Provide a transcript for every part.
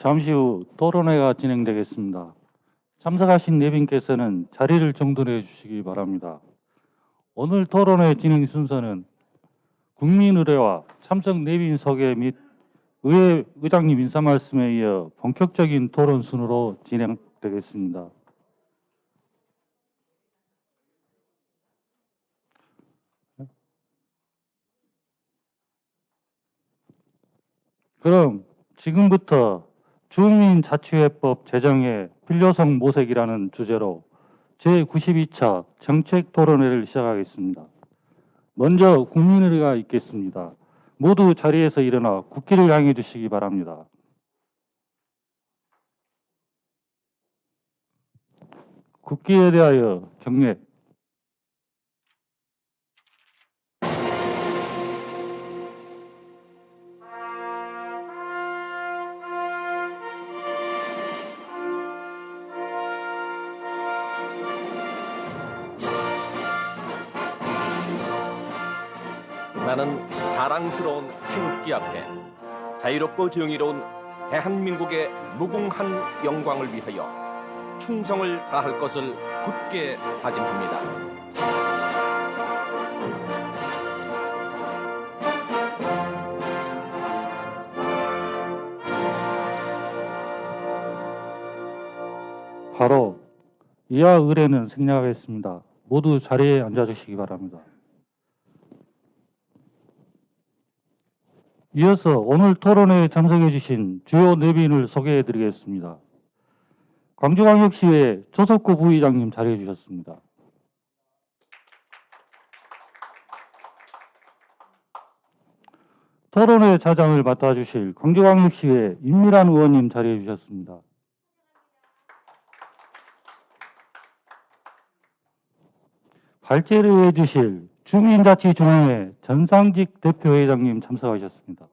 잠시 후 토론회가 진행되겠습니다. 참석하신 내빈께서는 자리를 정돈해 주시기 바랍니다. 오늘 토론회 진행 순서는 국민의례와 참석 내빈 소개 및 의회 의장님 인사 말씀에 이어 본격적인 토론 순으로 진행되겠습니다. 그럼 지금부터 주민자치회법 제정의 필요성 모색이라는 주제로 제92차 정책토론회를 시작하겠습니다. 먼저 국민의례가 있겠습니다. 모두 자리에서 일어나 국기를 향해 주시기 바랍니다. 국기에 대하여 경례. 나는 자랑스러운 태극기 앞에 자유롭고 정의로운 대한민국의 무궁한 영광을 위하여 충성을 다할 것을 굳게 다짐합니다. 바로 이하 의례는 생략하겠습니다. 모두 자리에 앉아주시기 바랍니다. 이어서 오늘 토론회에 참석해 주신 주요 내빈을 소개해 드리겠습니다. 광주광역시의 조석구 부의장님 자리해 주셨습니다. 토론회 차장을 맡아주실 광주광역시의 임미란 의원님 자리해 주셨습니다. 발제를 해주실 주민자치중앙회 전상직 대표회장님 참석하셨습니다.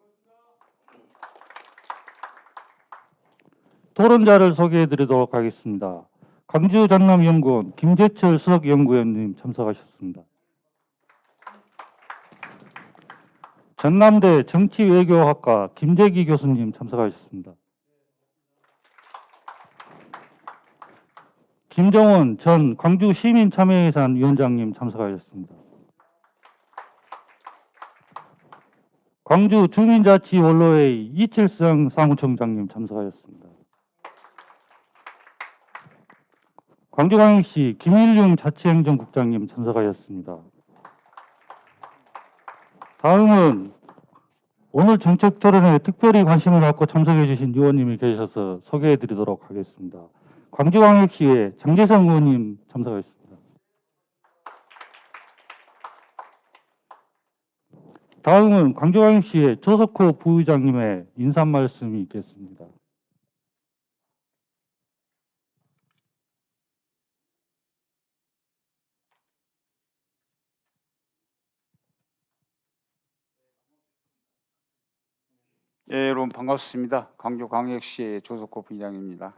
토론자를 소개해 드리도록 하겠습니다. 광주전남연구원 김재철 수석연구원님 참석하셨습니다. 전남대 정치외교학과 김재기 교수님 참석하셨습니다. 김정원 전 광주시민참여예산 위원장님 참석하셨습니다. 광주 주민자치원로회의 이칠성 사무총장님 참석하셨습니다. 광주광역시 김일용 자치행정국장님 참석하셨습니다. 다음은 오늘 정책토론회에 특별히 관심을 갖고 참석해 주신 의원님이 계셔서 소개해 드리도록 하겠습니다. 광주광역시의 장재성 의원님 참석하셨습니다. 다음은 광주광역시의 조석호 부의장님의 인사 말씀이 있겠습니다. 예, 여러분 반갑습니다. 광주광역시의 조석호 부의장입니다.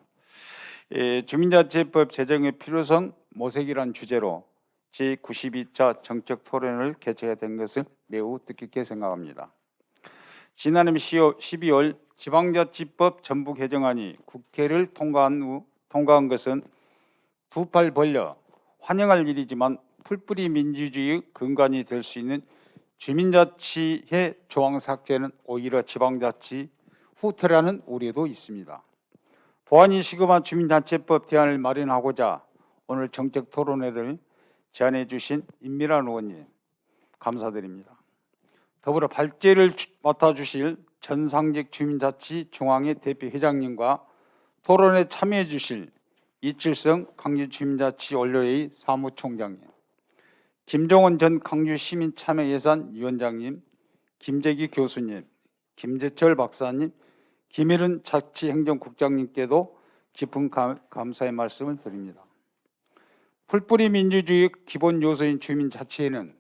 주민자치법 제정의 필요성 모색이란 주제로 제92차 정책토론을 개최하게 된 것을 매우 뜻깊게 생각합니다. 지난해 12월 지방자치법 전부 개정안이 국회를 통과한 것은 두 팔 벌려 환영할 일이지만 풀뿌리 민주주의의 근간이 될 수 있는 주민자치의 조항 삭제는 오히려 지방자치 후퇴라는 우려도 있습니다. 보안이 시급한 주민자치법 대안을 마련하고자 오늘 정책토론회를 제안해 주신 임미란 의원님 감사드립니다. 더불어 발제를 맡아주실 전상직 주민자치중앙회 대표회장님과 토론에 참여해 주실 이칠성 광주주민자치원로회의 사무총장님, 김종원 전 광주시민참여예산위원장님, 김재기 교수님, 김재철 박사님, 김일은 자치행정국장님께도 깊은 감사의 말씀을 드립니다. 풀뿌리 민주주의 기본 요소인 주민자치에는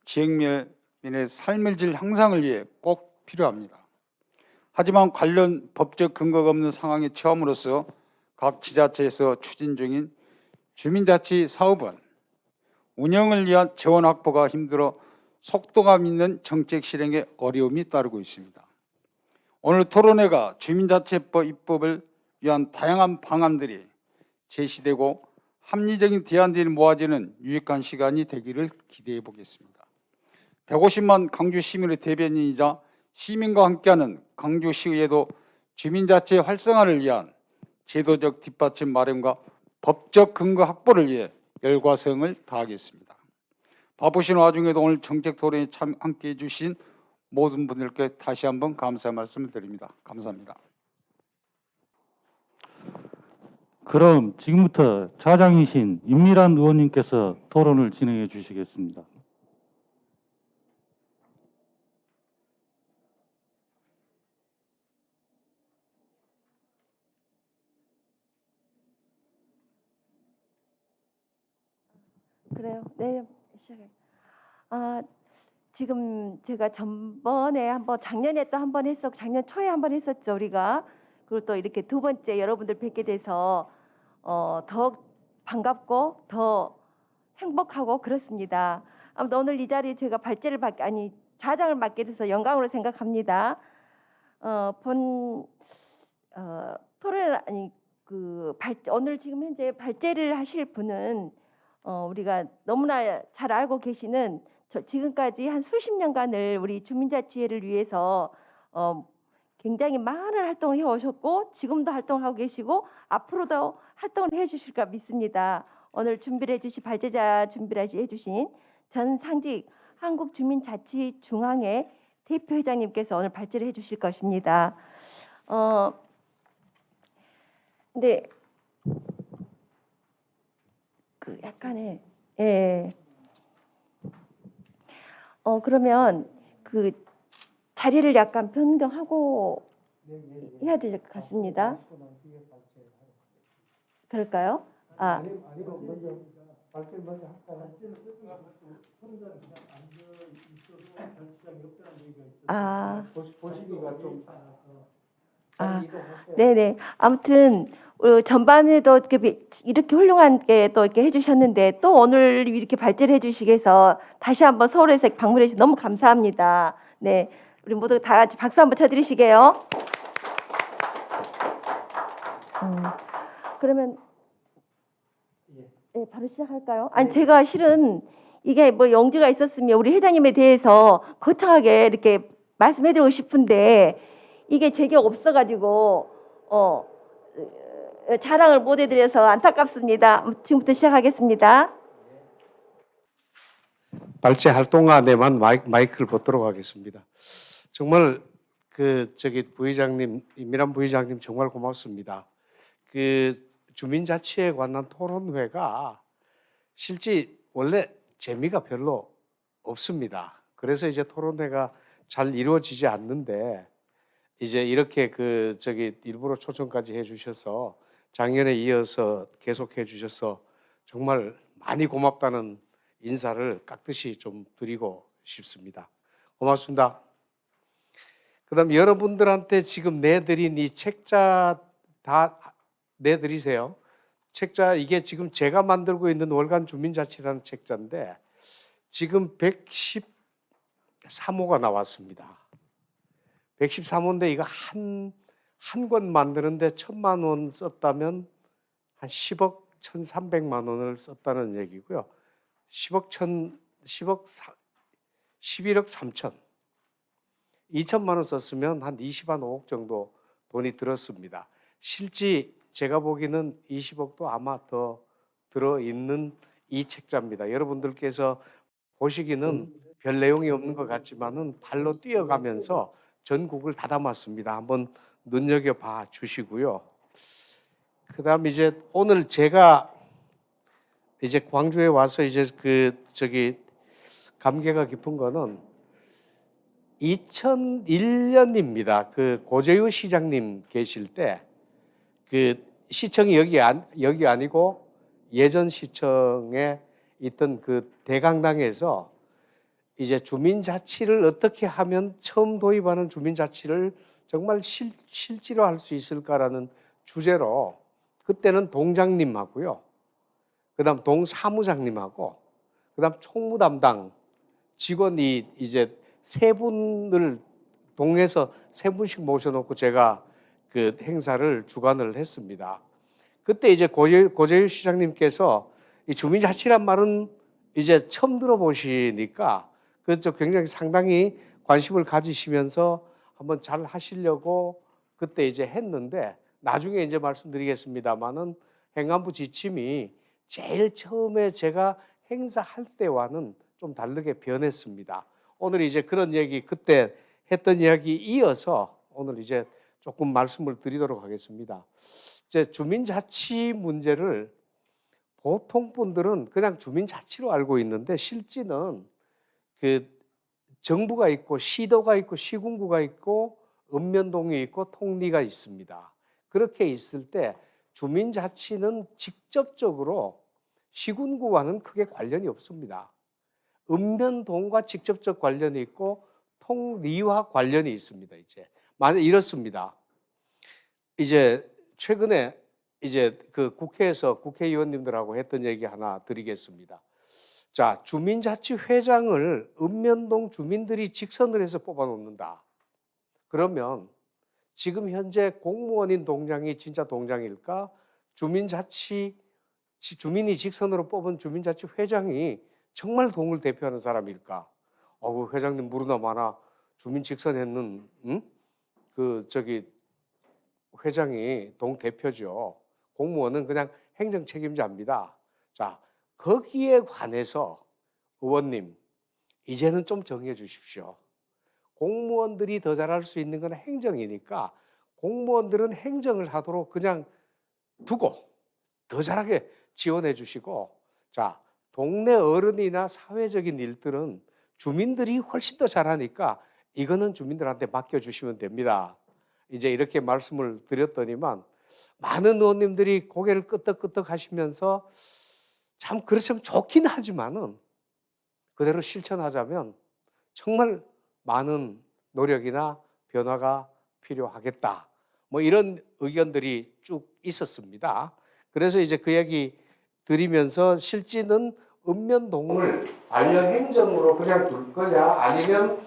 지역민의 삶의 질 향상을 위해 꼭 필요합니다. 하지만 관련 법적 근거가 없는 상황에 처함으로써 각 지자체에서 추진 중인 주민자치 사업은 운영을 위한 재원 확보가 힘들어 속도감 있는 정책 실행에 어려움이 따르고 있습니다. 오늘 토론회가 주민자치법 입법을 위한 다양한 방안들이 제시되고 합리적인 대안들이 모아지는 유익한 시간이 되기를 기대해 보겠습니다. 150만 강주 시민의 대변인이자 시민과 함께하는 강주시의회도 주민자치 활성화를 위한 제도적 뒷받침 마련과 법적 근거 확보를 위해 열과성을 다하겠습니다. 바쁘신 와중에도 오늘 정책 토론에 함께해 주신 모든 분들께 다시 한번 감사의 말씀을 드립니다. 감사합니다. 그럼 지금부터 차장이신 임미란 의원님께서 토론을 진행해 주시겠습니다. 그래요. 네, 시작해. 지금 제가 전번에 한번 작년에 또 한 번 했었고 작년 초에 한 번 했었죠 우리가. 그리고 또 이렇게 두 번째 여러분들 뵙게 돼서 더 반갑고 더 행복하고 그렇습니다. 아무튼 오늘 이 자리에 제가 좌장을 맡게 돼서 영광으로 생각합니다. 토론을 오늘 지금 현재 발제를 하실 분은 우리가 너무나 잘 알고 계시는 지금까지 한 수십 년간을 우리 주민자치회를 위해서 굉장히 많은 활동을 해오셨고 지금도 활동하고 계시고 앞으로도 활동을 해주실까 믿습니다. 오늘 준비를 해주신 발제자 준비를 해주신 전상직 한국주민자치중앙회 대표회장님께서 오늘 발제를 해주실 것입니다. 근데 그 약간의 그러면 그 자리를 약간 변경하고 해야 될 것 같습니다. 그럴까요? 네네. 아무튼 전반에도 이렇게 훌륭한 게 또 이렇게 해주셨는데 또 오늘 이렇게 발제를 해주시게 해서 다시 한번 서울에서 방문해 주셔서 너무 감사합니다. 네, 우리 모두 다 같이 박수 한번 쳐드리시게요. 그러면 네, 바로 시작할까요? 아니 제가 실은 이게 뭐 영주가 있었으면 우리 회장님에 대해서 거창하게 이렇게 말씀해드리고 싶은데 이게 제게 없어가지고 자랑을 못 해드려서 안타깝습니다. 지금부터 시작하겠습니다. 발제 활동 안에만 마이크를 받도록 하겠습니다. 정말 부의장님, 임미란 부의장님 정말 고맙습니다. 주민자치에 관한 토론회가 실제 원래 재미가 별로 없습니다. 그래서 이제 토론회가 잘 이루어지지 않는데 이제 이렇게 일부러 초청까지 해주셔서 작년에 이어서 계속해 주셔서 정말 많이 고맙다는 인사를 깍듯이 좀 드리고 싶습니다. 고맙습니다. 그다음 여러분들한테 지금 내드린 이 책자 다 내드리세요. 책자 이게 지금 제가 만들고 있는 월간 주민자치라는 책자인데 지금 113호가 나왔습니다. 113호인데 이거 한 권 만드는데 1,000만 원 썼다면 한 10억 1,300만 원을 썼다는 얘기고요. 11억 3천 2천만 원 썼으면 한 25억 정도 돈이 들었습니다. 실제 제가 보기에는 20억도 아마 더 들어있는 이 책자입니다. 여러분들께서 보시기는 별 내용이 없는 것 같지만은 발로 뛰어가면서 전국을 다 담았습니다. 한번 눈여겨봐 주시고요. 그다음 이제 오늘 제가 이제 광주에 와서 이제 감개가 깊은 거는 2001년입니다. 고재유 시장님 계실 때 시청이 여기 아니고 예전 시청에 있던 대강당에서 이제 주민자치를 어떻게 하면 처음 도입하는 주민자치를 정말 실제로 할 수 있을까라는 주제로 그때는 동장님하고요. 그다음 동사무장님하고 그다음 총무 담당 직원이 이제 세 분을 동에서 3분씩 모셔놓고 제가 그 행사를 주관을 했습니다. 그때 이제 고재유 시장님께서 이 주민자치란 말은 이제 처음 들어보시니까 그쪽 굉장히 상당히 관심을 가지시면서 한번 잘 하시려고 그때 이제 했는데 나중에 이제 말씀드리겠습니다만은 행안부 지침이 제일 처음에 제가 행사할 때와는 좀 다르게 변했습니다. 오늘 이제 그런 얘기 그때 했던 이야기 이어서 오늘 이제 조금 말씀을 드리도록 하겠습니다. 이제 주민자치 문제를 보통 분들은 그냥 주민자치로 알고 있는데 실제는 그 정부가 있고 시도가 있고 시군구가 있고 읍면동이 있고 통리가 있습니다. 그렇게 있을 때 주민자치는 직접적으로 시군구와는 크게 관련이 없습니다. 읍면동과 직접적 관련이 있고 통리와 관련이 있습니다. 이제 만약 이렇습니다. 이제 최근에 이제 그 국회에서 국회의원님들하고 했던 얘기 하나 드리겠습니다. 자, 주민자치회장을 읍면동 주민들이 직선을 해서 뽑아놓는다. 그러면 지금 현재 공무원인 동장이 진짜 동장일까? 주민이 직선으로 뽑은 주민자치회장이 정말 동을 대표하는 사람일까? 그 회장님 무르나 마나 주민 직선했는 회장이 동 대표죠. 공무원은 그냥 행정 책임자입니다. 자, 거기에 관해서 의원님 이제는 좀 정해 주십시오. 공무원들이 더 잘할 수 있는 건 행정이니까 공무원들은 행정을 하도록 그냥 두고 더 잘하게 지원해 주시고, 자, 동네 어른이나 사회적인 일들은 주민들이 훨씬 더 잘하니까 이거는 주민들한테 맡겨주시면 됩니다. 이제 이렇게 말씀을 드렸더니만 많은 의원님들이 고개를 끄덕끄덕 하시면서 참 그렇지만 좋긴 하지만은 그대로 실천하자면 정말 많은 노력이나 변화가 필요하겠다. 뭐 이런 의견들이 쭉 있었습니다. 그래서 이제 그 얘기 드리면서 실제는 읍면동을 관련 행정으로 그냥 둘 거냐 아니면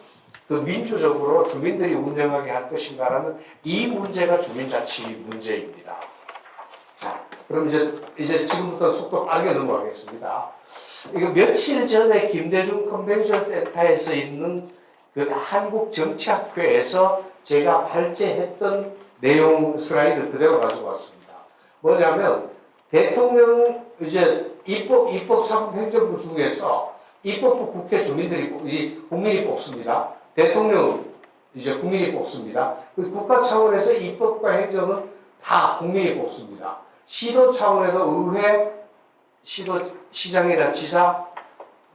그 민주적으로 주민들이 운영하게 할 것인가라는 이 문제가 주민자치 문제입니다. 자, 그럼 이제 지금부터 속도 빠르게 넘어가겠습니다. 이거 며칠 전에 김대중 컨벤션 센터에서 있는 그 한국정치학회에서 제가 발제했던 내용 슬라이드 그대로 가지고 왔습니다. 뭐냐면 대통령 이제 입법사법 행정부 중에서 입법부 국회 국민이 뽑습니다. 대통령 이제 국민이 뽑습니다. 국가 차원에서 입법과 행정은 다 국민이 뽑습니다. 시도 차원에도 의회, 시장이나 지사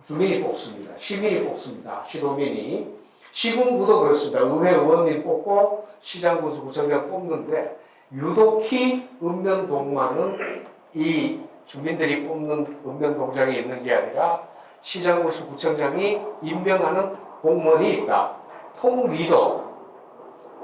주민이 뽑습니다. 시민이 뽑습니다. 시도민이. 시군구도 그렇습니다. 의회 의원님 뽑고 시장구수 구청장 뽑는데 유독히 읍면동만은 이 주민들이 뽑는 읍면동장이 있는 게 아니라 시장구수 구청장이 임명하는 공무원이 있다. 통리도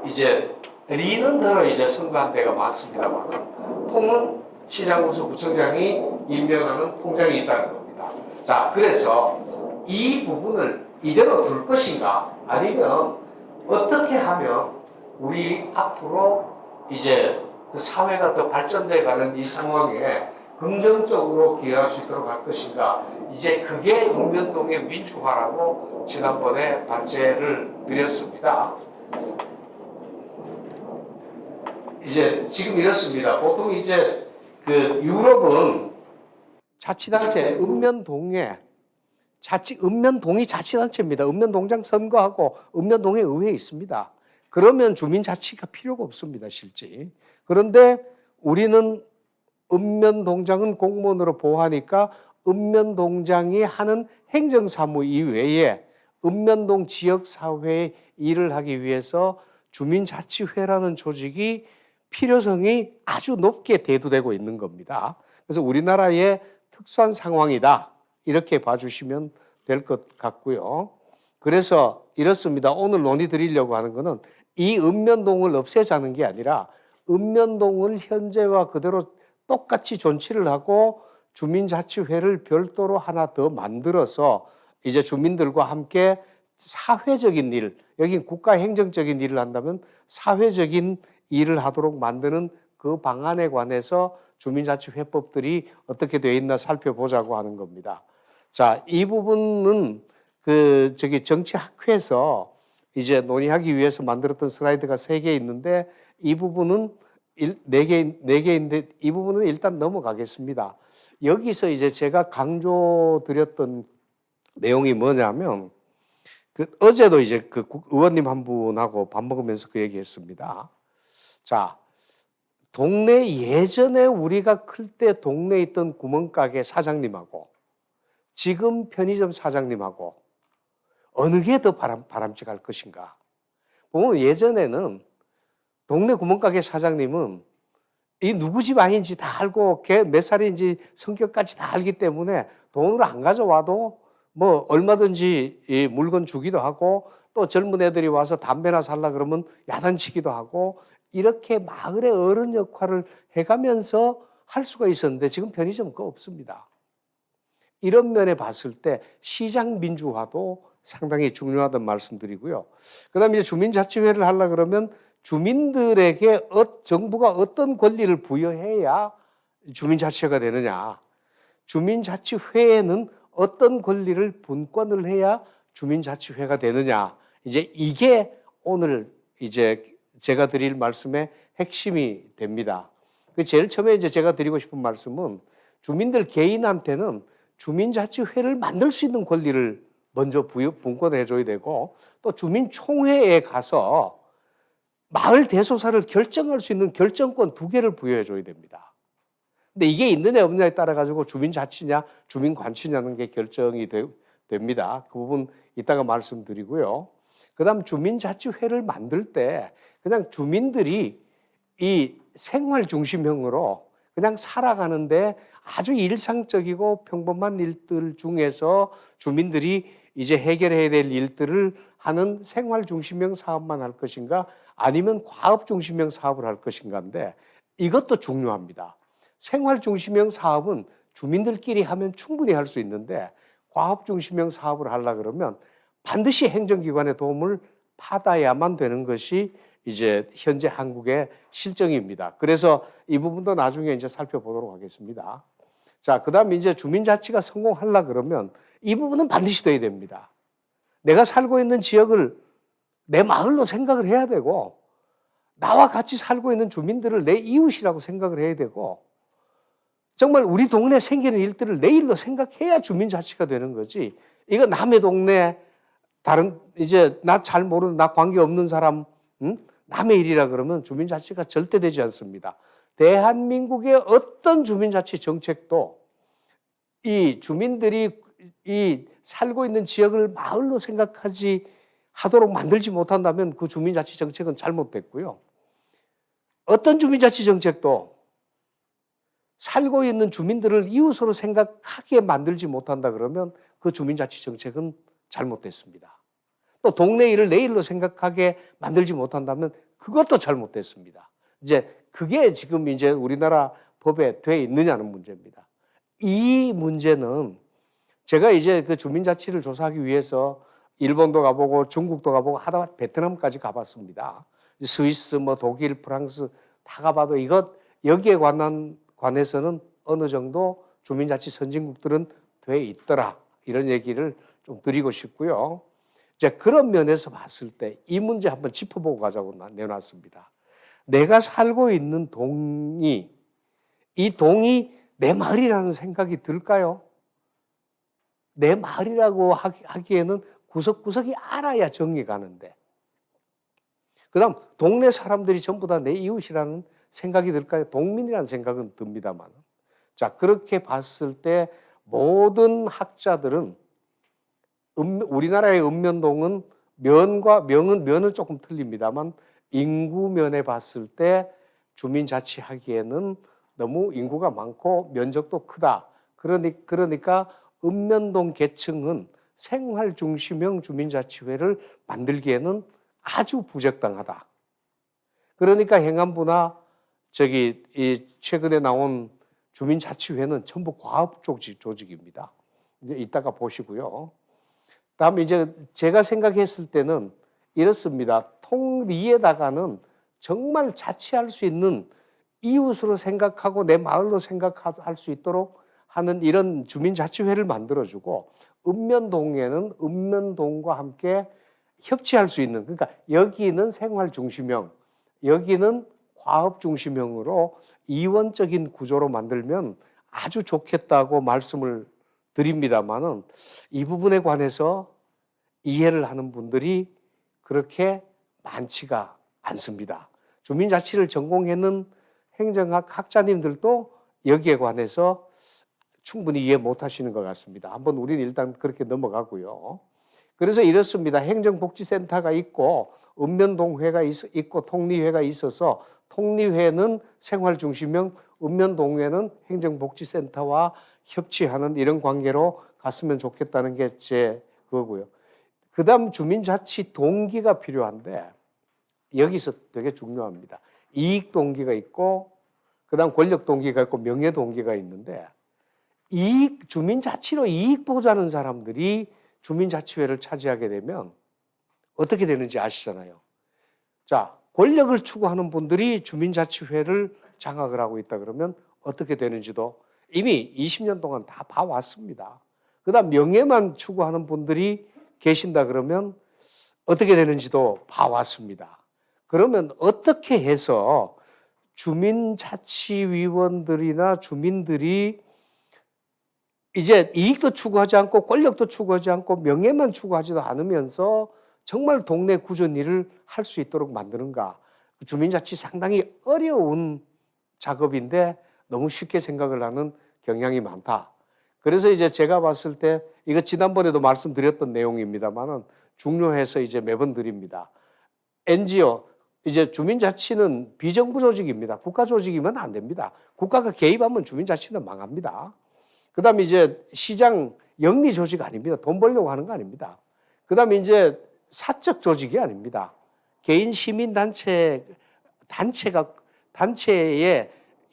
이제 리는 더러 이제 선거한 데가 많습니다만 통은 시장구수 구청장이 임명하는 통장이 있다는 겁니다. 자, 그래서 이 부분을 이대로 둘 것인가 아니면 어떻게 하면 우리 앞으로 이제 그 사회가 더 발전돼 가는 이 상황에 긍정적으로 기여할 수 있도록 할 것인가. 이제 그게 읍면동의 민주화라고 지난번에 발제를 드렸습니다. 이제 지금 이렇습니다. 보통 이제 그 유럽은 자치단체 읍면동이 자치단체입니다. 읍면동장 선거하고 읍면동에 의회에 있습니다. 그러면 주민자치가 필요가 없습니다, 실제. 그런데 우리는 읍면동장은 공무원으로 보호하니까 읍면동장이 하는 행정사무 이외에 읍면동 지역사회의 일을 하기 위해서 주민자치회라는 조직이 필요성이 아주 높게 대두되고 있는 겁니다. 그래서 우리나라의 특수한 상황이다. 이렇게 봐주시면 될 것 같고요. 그래서 이렇습니다. 오늘 논의 드리려고 하는 것은 이 읍면동을 없애자는 게 아니라 읍면동을 현재와 그대로 똑같이 존치를 하고 주민자치회를 별도로 하나 더 만들어서 이제 주민들과 함께 사회적인 일, 여기 국가 행정적인 일을 한다면 사회적인 일을 하도록 만드는 그 방안에 관해서 주민자치회법들이 어떻게 되어 있나 살펴보자고 하는 겁니다. 자, 이 부분은 정치학회에서 이제 논의하기 위해서 만들었던 슬라이드가 3개 있는데 이 부분은 4개인데 이 부분은 일단 넘어가겠습니다. 여기서 이제 제가 강조드렸던 내용이 뭐냐면 어제도 이제 의원님 한 분하고 밥 먹으면서 그 얘기했습니다. 자, 예전에 우리가 클 때 동네에 있던 구멍가게 사장님하고 지금 편의점 사장님하고 어느 게 더 바람직할 것인가? 보면 예전에는 동네 구멍가게 사장님은 이 누구 집 아닌지 다 알고 걔 몇 살인지 성격까지 다 알기 때문에 돈을 안 가져와도 뭐 얼마든지 이 물건 주기도 하고 또 젊은 애들이 와서 담배나 살라 그러면 야단치기도 하고 이렇게 마을의 어른 역할을 해가면서 할 수가 있었는데 지금 편의점은 그거 없습니다. 이런 면에 봤을 때 시장 민주화도 상당히 중요하다는 말씀드리고요. 그다음에 이제 주민자치회를 하려 그러면 주민들에게 정부가 어떤 권리를 부여해야 주민자치회가 되느냐. 주민자치회에는 어떤 권리를 분권을 해야 주민자치회가 되느냐. 이제 이게 오늘 이제 제가 드릴 말씀의 핵심이 됩니다. 제일 처음에 이제 제가 드리고 싶은 말씀은 주민들 개인한테는 주민자치회를 만들 수 있는 권리를 먼저 분권해 줘야 되고 또 주민총회에 가서 마을 대소사를 결정할 수 있는 결정권 2개를 부여해 줘야 됩니다. 근데 이게 있느냐 없느냐에 따라 가지고 주민자치냐 주민관치냐는 게 결정이 됩니다. 그 부분 이따가 말씀드리고요. 그다음 주민자치회를 만들 때 그냥 주민들이 이 생활 중심형으로 그냥 살아가는데 아주 일상적이고 평범한 일들 중에서 주민들이 이제 해결해야 될 일들을 하는 생활 중심형 사업만 할 것인가 아니면 과업 중심형 사업을 할 것인가인데 이것도 중요합니다. 생활 중심형 사업은 주민들끼리 하면 충분히 할 수 있는데 과업 중심형 사업을 하려고 그러면 반드시 행정기관의 도움을 받아야만 되는 것이 이제 현재 한국의 실정입니다. 그래서 이 부분도 나중에 이제 살펴보도록 하겠습니다. 자, 그다음 이제 주민자치가 성공하려 그러면 이 부분은 반드시 돼야 됩니다. 내가 살고 있는 지역을 내 마을로 생각을 해야 되고 나와 같이 살고 있는 주민들을 내 이웃이라고 생각을 해야 되고 정말 우리 동네에 생기는 일들을 내 일로 생각해야 주민자치가 되는 거지. 이거 남의 동네 다른 이제 나 잘 모르는 나 관계 없는 사람 남의 일이라 그러면 주민자치가 절대 되지 않습니다. 대한민국의 어떤 주민자치 정책도 이 주민들이 이 살고 있는 지역을 마을로 생각하지 하도록 만들지 못한다면 그 주민자치 정책은 잘못됐고요. 어떤 주민자치 정책도 살고 있는 주민들을 이웃으로 생각하게 만들지 못한다 그러면 그 주민자치 정책은 잘못됐습니다. 또 동네 일을 내 일로 생각하게 만들지 못한다면 그것도 잘못됐습니다. 이제 그게 지금 이제 우리나라 법에 돼 있느냐는 문제입니다. 이 문제는 제가 이제 그 주민자치를 조사하기 위해서 일본도 가보고 중국도 가보고 하다 베트남까지 가봤습니다. 스위스, 뭐 독일, 프랑스 다 가봐도 여기에 관해서는 어느 정도 주민자치 선진국들은 돼 있더라. 이런 얘기를 좀 드리고 싶고요. 이제 그런 면에서 봤을 때 이 문제 한번 짚어보고 가자고 내놨습니다. 내가 살고 있는 이 동이 내 마을이라는 생각이 들까요? 내 마을이라고 하기에는 구석구석이 알아야 정이 가는데 그 다음 동네 사람들이 전부 다 내 이웃이라는 생각이 들까요? 동민이라는 생각은 듭니다만 자 그렇게 봤을 때 모든 학자들은 우리나라의 읍면동은 면은 조금 틀립니다만 인구면에 봤을 때 주민자치하기에는 너무 인구가 많고 면적도 크다. 그러니까 읍면동 계층은 생활 중심형 주민자치회를 만들기에는 아주 부적당하다. 그러니까 행안부나 이 최근에 나온 주민자치회는 전부 과업 조직입니다. 이제 이따가 보시고요. 다음에 이제 제가 생각했을 때는 이렇습니다. 통리에다가는 정말 자치할 수 있는 이웃으로 생각하고 내 마을로 생각할 수 있도록 하는 이런 주민자치회를 만들어주고 읍면동에는 읍면동과 함께 협치할 수 있는, 그러니까 여기는 생활 중심형, 여기는 과업 중심형으로 이원적인 구조로 만들면 아주 좋겠다고 말씀을 드립니다만은 이 부분에 관해서 이해를 하는 분들이 그렇게 많지가 않습니다. 주민자치를 전공했는 행정학 학자님들도 여기에 관해서 충분히 이해 못 하시는 것 같습니다. 한번 우리는 일단 그렇게 넘어가고요. 그래서 이렇습니다. 행정복지센터가 있고 읍면동회가 있고 통리회가 있어서 통리회는 생활중심형, 읍면동회는 행정복지센터와 협치하는 이런 관계로 갔으면 좋겠다는 게 제 그거고요. 그 다음 주민자치 동기가 필요한데 여기서 되게 중요합니다. 이익 동기가 있고 그 다음 권력 동기가 있고 명예 동기가 있는데 주민자치로 이익 보자는 사람들이 주민자치회를 차지하게 되면 어떻게 되는지 아시잖아요. 자, 권력을 추구하는 분들이 주민자치회를 장악을 하고 있다 그러면 어떻게 되는지도 이미 20년 동안 다 봐왔습니다. 그 다음 명예만 추구하는 분들이 계신다 그러면 어떻게 되는지도 봐왔습니다. 그러면 어떻게 해서 주민자치위원들이나 주민들이 이제 이익도 추구하지 않고 권력도 추구하지 않고 명예만 추구하지도 않으면서 정말 동네 구전 일을 할 수 있도록 만드는가. 주민자치 상당히 어려운 작업인데 너무 쉽게 생각을 하는 경향이 많다. 그래서 이제 제가 봤을 때 이거 지난번에도 말씀드렸던 내용입니다만은 중요해서 이제 매번 드립니다. NGO, 이제 주민자치는 비정부 조직입니다. 국가 조직이면 안 됩니다. 국가가 개입하면 주민자치는 망합니다. 그 다음에 이제 시장 영리 조직 아닙니다. 돈 벌려고 하는 거 아닙니다. 그 다음에 이제 사적 조직이 아닙니다. 개인 시민단체의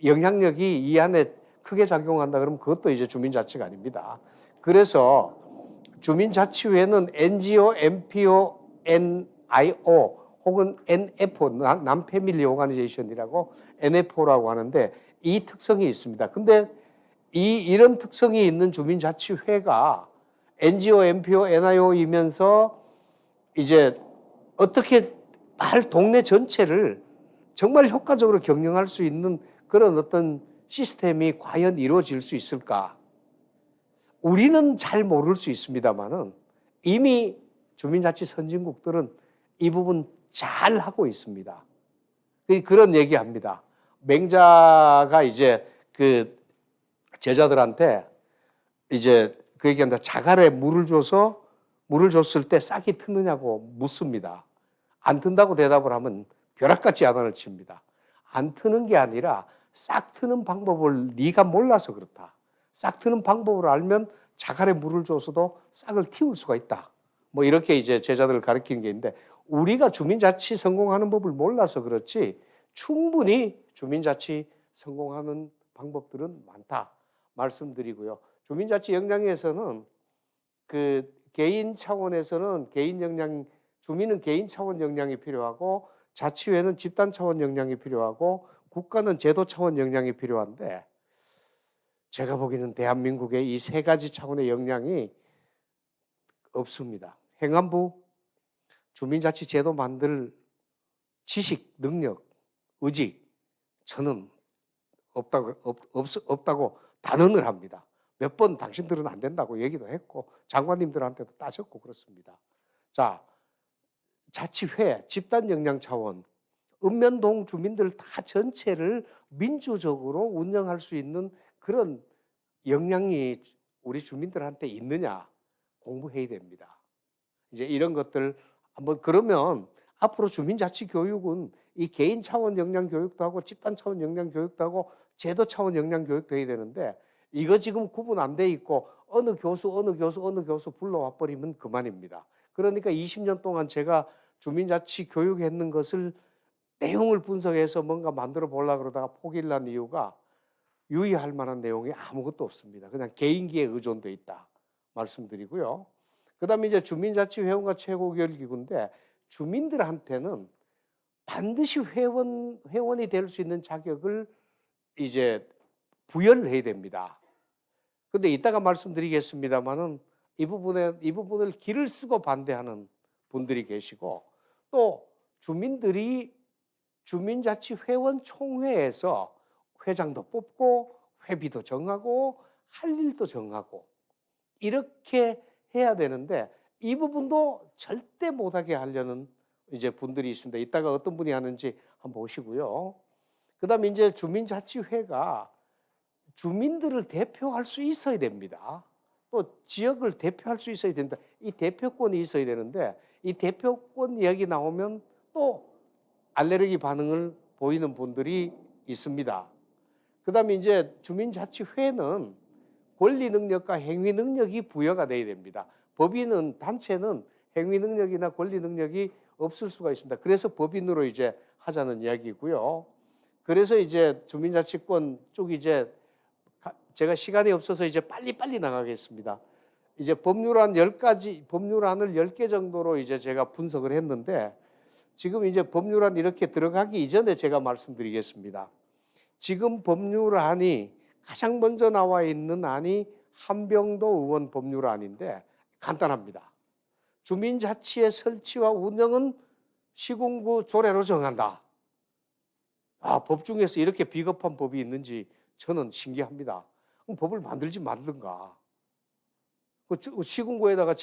영향력이 이 안에 크게 작용한다 그러면 그것도 이제 주민자치가 아닙니다. 그래서 주민자치회는 NGO, MPO, NIO 혹은 NFO, Non-Family Organization이라고 NFO라고 하는데 이 특성이 있습니다. 근데 이런 특성이 있는 주민자치회가 NGO, MPO, NIO이면서 이제 어떻게 동네 전체를 정말 효과적으로 경영할 수 있는 그런 어떤 시스템이 과연 이루어질 수 있을까? 우리는 잘 모를 수 있습니다만은 이미 주민자치 선진국들은 이 부분 잘 하고 있습니다. 그런 얘기합니다. 맹자가 이제 그 제자들한테 이제 그 얘기한다. 자갈에 물을 줬을 때 싹이 트느냐고 묻습니다. 안 튼다고 대답을 하면 벼락같이 야단을 칩니다. 안 트는 게 아니라 싹 트는 방법을 네가 몰라서 그렇다. 싹 트는 방법을 알면 자갈에 물을 줘서도 싹을 틔울 수가 있다. 뭐 이렇게 이제 제자들을 가르치는 게 있는데 우리가 주민자치 성공하는 법을 몰라서 그렇지 충분히 주민자치 성공하는 방법들은 많다 말씀드리고요. 주민자치 역량에서는 그 개인 차원에서는 주민은 개인 차원 역량이 필요하고 자치회는 집단 차원 역량이 필요하고 국가는 제도 차원 역량이 필요한데 제가 보기에는 대한민국의 이 세 가지 차원의 역량이 없습니다. 행안부, 주민자치 제도 만들 지식, 능력, 의지 저는 없다고 단언을 합니다. 몇 번 당신들은 안 된다고 얘기도 했고 장관님들한테도 따졌고 그렇습니다. 자, 자치회, 집단 역량 차원, 읍면동 주민들 다 전체를 민주적으로 운영할 수 있는 그런 역량이 우리 주민들한테 있느냐 공부해야 됩니다. 이제 이런 것들 한번 그러면 앞으로 주민자치 교육은 이 개인 차원 역량 교육도 하고 집단 차원 역량 교육도 하고 제도 차원 역량 교육도 해야 되는데 이거 지금 구분 안 돼 있고 어느 교수 불러와 버리면 그만입니다. 그러니까 20년 동안 제가 주민자치 교육했는 것을 내용을 분석해서 뭔가 만들어 보려고 그러다가 포기를 한 이유가 유의할 만한 내용이 아무것도 없습니다. 그냥 개인기에 의존돼 있다 말씀드리고요. 그다음에 이제 주민자치회원과 최고의결기구인데 주민들한테는 반드시 회원이 될 수 있는 자격을 이제 부여를 해야 됩니다. 근데 이따가 말씀드리겠습니다만은 이 부분을 길을 쓰고 반대하는 분들이 계시고 또 주민들이 주민자치회원 총회에서 회장도 뽑고 회비도 정하고 할 일도 정하고 이렇게 해야 되는데 이 부분도 절대 못하게 하려는 이제 분들이 있습니다. 이따가 어떤 분이 하는지 한번 보시고요. 그다음에 이제 주민자치회가 주민들을 대표할 수 있어야 됩니다. 또 지역을 대표할 수 있어야 됩니다. 이 대표권이 있어야 되는데 이 대표권 이야기 나오면 또 알레르기 반응을 보이는 분들이 있습니다. 그다음에 이제 주민자치회는 권리 능력과 행위 능력이 부여가 돼야 됩니다. 법인은 단체는 행위 능력이나 권리 능력이 없을 수가 있습니다. 그래서 법인으로 이제 하자는 이야기고요. 그래서 이제 주민자치권 쭉 이제 제가 시간이 없어서 이제 빨리 나가겠습니다. 이제 법률안 10가지, 법률안을 10개 정도로 이제 제가 분석을 했는데 지금 이제 법률안 이렇게 들어가기 이전에 제가 말씀드리겠습니다. 지금 법률안이 가장 먼저 나와 있는 안이 한병도 의원 법률안인데 간단합니다. 주민자치의 설치와 운영은 시군구 조례로 정한다. 법 중에서 이렇게 비겁한 법이 있는지 저는 신기합니다. 그럼 법을 만들지 말든가. 시군구에다가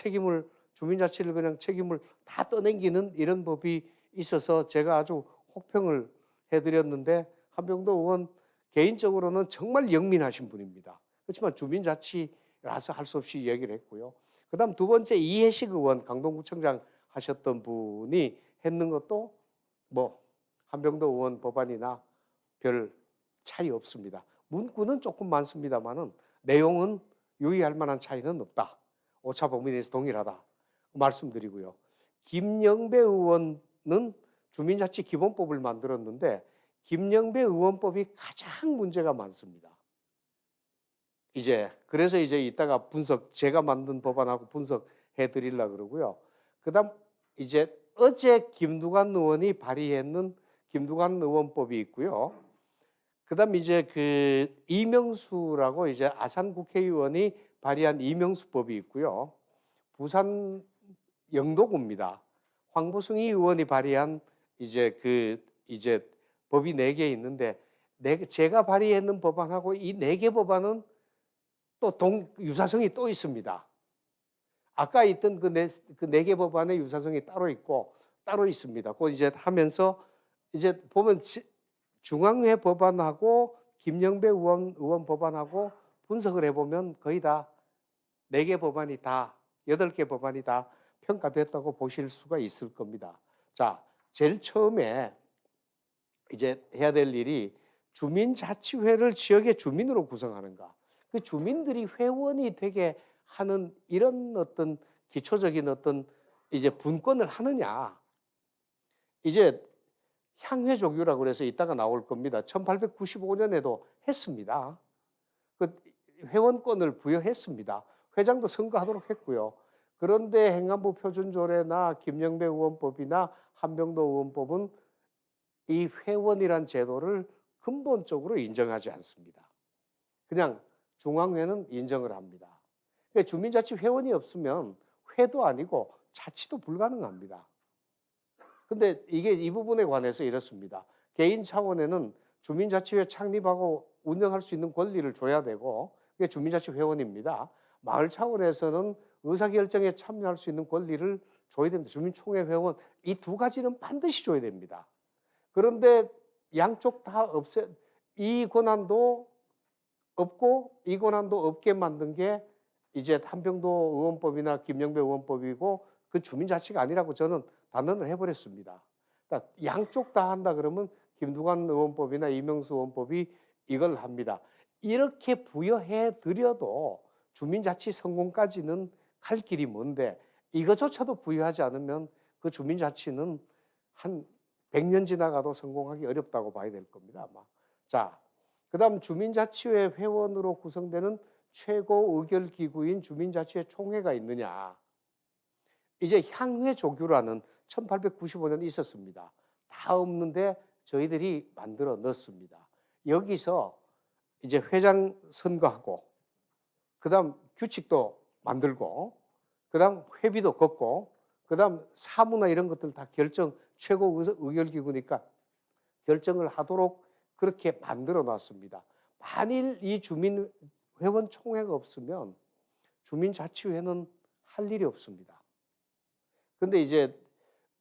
주민자치를 그냥 책임을 다 떠넘기는 이런 법이 있어서 제가 아주 혹평을 해드렸는데 한병도 의원 개인적으로는 정말 영민하신 분입니다. 그렇지만 주민자치라서 할 수 없이 얘기를 했고요. 그다음 두 번째 이해식 의원 강동구청장 하셨던 분이 했는 것도 뭐 한병도 의원 법안이나 별 차이 없습니다. 문구는 조금 많습니다만은 내용은 유의할 만한 차이는 없다. 오차 범위 내에서 동일하다 말씀드리고요. 김영배 의원은 주민자치 기본법을 만들었는데 김영배 의원법이 가장 문제가 많습니다. 그래서 이제 이따가 제가 만든 법안하고 분석해 드리려고 그러고요. 그다음 이제 어제 김두관 의원이 발의했는 김두관 의원법이 있고요. 그다음 이제 이명수라고 이제 아산 국회의원이 발의한 이명수법이 있고요. 부산 영도구입니다. 황보승희 의원이 발의한 이제 법이 4개 있는데 제가 발의했는 법안하고 이 4개 법안은 또 유사성이 또 있습니다. 아까 있던 그 4개 법안의 유사성이 따로 있고 따로 있습니다. 그거 이제 하면서 이제 보면 중앙회 법안하고 김영배 의원 법안하고 분석을 해보면 거의 다 4개 법안이 다 8개 법안이 다 평가됐다고 보실 수가 있을 겁니다. 자, 제일 처음에 이제 해야 될 일이 주민자치회를 지역의 주민으로 구성하는가. 그 주민들이 회원이 되게 하는 이런 어떤 기초적인 어떤 이제 분권을 하느냐. 이제 향회조규라고 그래서 이따가 나올 겁니다. 1895년에도 했습니다. 그 회원권을 부여했습니다. 회장도 선거하도록 했고요. 그런데 행안부 표준조례나 김영배 의원법이나 한병도 의원법은 이 회원이란 제도를 근본적으로 인정하지 않습니다. 그냥 중앙회는 인정을 합니다. 그러니까 주민자치 회원이 없으면 회도 아니고 자치도 불가능합니다. 근데 이 부분에 관해서 이렇습니다. 개인 차원에는 주민자치회 창립하고 운영할 수 있는 권리를 줘야 되고 그게 주민자치 회원입니다. 마을 차원에서는 의사결정에 참여할 수 있는 권리를 줘야 됩니다. 주민총회 회원 이 두 가지는 반드시 줘야 됩니다. 그런데 양쪽 다 이 권한도 없고 이 권한도 없게 만든 게 이제 한병도 의원법이나 김영배 의원법이고 그 주민자치가 아니라고 저는 단언을 해버렸습니다. 그러니까 양쪽 다 한다 그러면 김두관 의원법이나 이명수 의원법이 이걸 합니다. 이렇게 부여해 드려도 주민자치 성공까지는 갈 길이 먼데 이것조차도 부여하지 않으면 그 주민자치는 한 100년 지나가도 성공하기 어렵다고 봐야 될 겁니다, 아마. 자, 그다음 주민자치회 회원으로 구성되는 최고 의결 기구인 주민자치회 총회가 있느냐. 이제 향후의 조규라는 1895년 있었습니다. 다 없는데 저희들이 만들어 넣습니다. 여기서 이제 회장 선거하고, 그다음 규칙도 만들고, 그다음 회비도 걷고, 그다음 사무나 이런 것들 다 최고 의결기구니까 결정을 하도록 그렇게 만들어 놨습니다. 만일 이 주민회원 총회가 없으면 주민자치회는 할 일이 없습니다. 근데 이제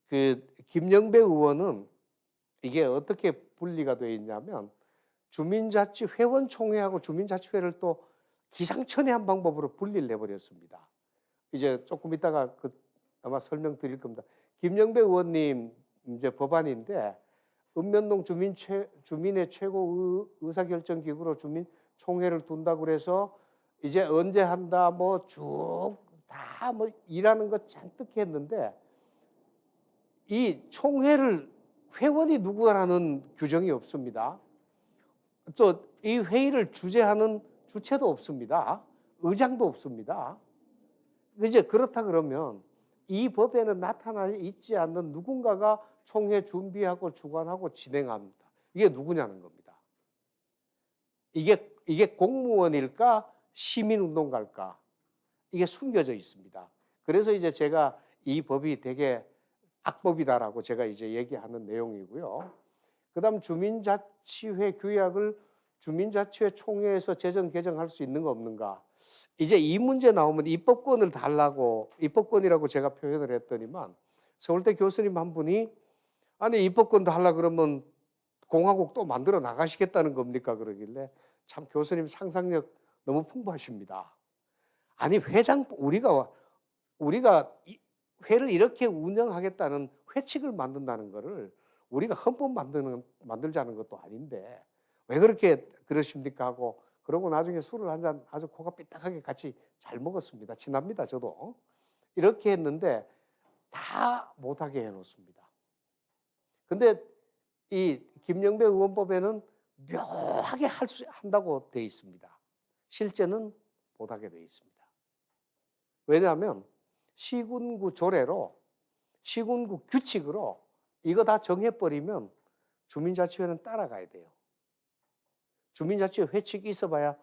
그 김영배 의원은 이게 어떻게 분리가 되어 있냐면, 주민자치회원 총회하고 주민자치회를 또 기상천외한 방법으로 분리를 해버렸습니다. 이제 조금 이따가 아마 설명드릴 겁니다. 김영배 의원님 이제 법안인데, 읍면동 주민의 최고 의사결정기구로 주민총회를 둔다고 그래서 이제 언제 한다 뭐 쭉 다 뭐 일하는 거 잔뜩 했는데, 이 총회를 회원이 누구라는 규정이 없습니다. 또 이 회의를 주재하는 주체도 없습니다. 의장도 없습니다. 이제 그렇다 그러면 이 법에는 나타나 있지 않는 누군가가 총회 준비하고 주관하고 진행합니다. 이게 누구냐는 겁니다. 이게 공무원일까 시민운동가일까? 이게 숨겨져 있습니다. 그래서 이제 제가 이 법이 되게 악법이다라고 제가 이제 얘기하는 내용이고요. 그다음 주민자치회 규약을 주민자치회 총회에서 제정 개정할 수 있는 거 없는가? 이제 이 문제 나오면 입법권을 달라고, 입법권이라고 제가 표현을 했더니만 서울대 교수님 한 분이 아니 입법권 달라 그러면 공화국 또 만들어 나가시겠다는 겁니까? 그러길래 참 교수님 상상력 너무 풍부하십니다. 아니 우리가 회를 이렇게 운영하겠다는 회칙을 만든다는 거를 우리가 헌법 만들자는 것도 아닌데 왜 그렇게 그러십니까 하고, 그러고 나중에 술을 한 잔 아주 코가 삐딱하게 같이 잘 먹었습니다. 친합니다, 저도. 이렇게 했는데 다 못하게 해놓습니다. 근데 이 김영배 의원법에는 묘하게 한다고 돼 있습니다. 실제는 못하게 돼 있습니다. 왜냐하면 시군구 조례로, 시군구 규칙으로 이거 다 정해버리면 주민자치회는 따라가야 돼요. 주민자치회 회칙이 있어봐야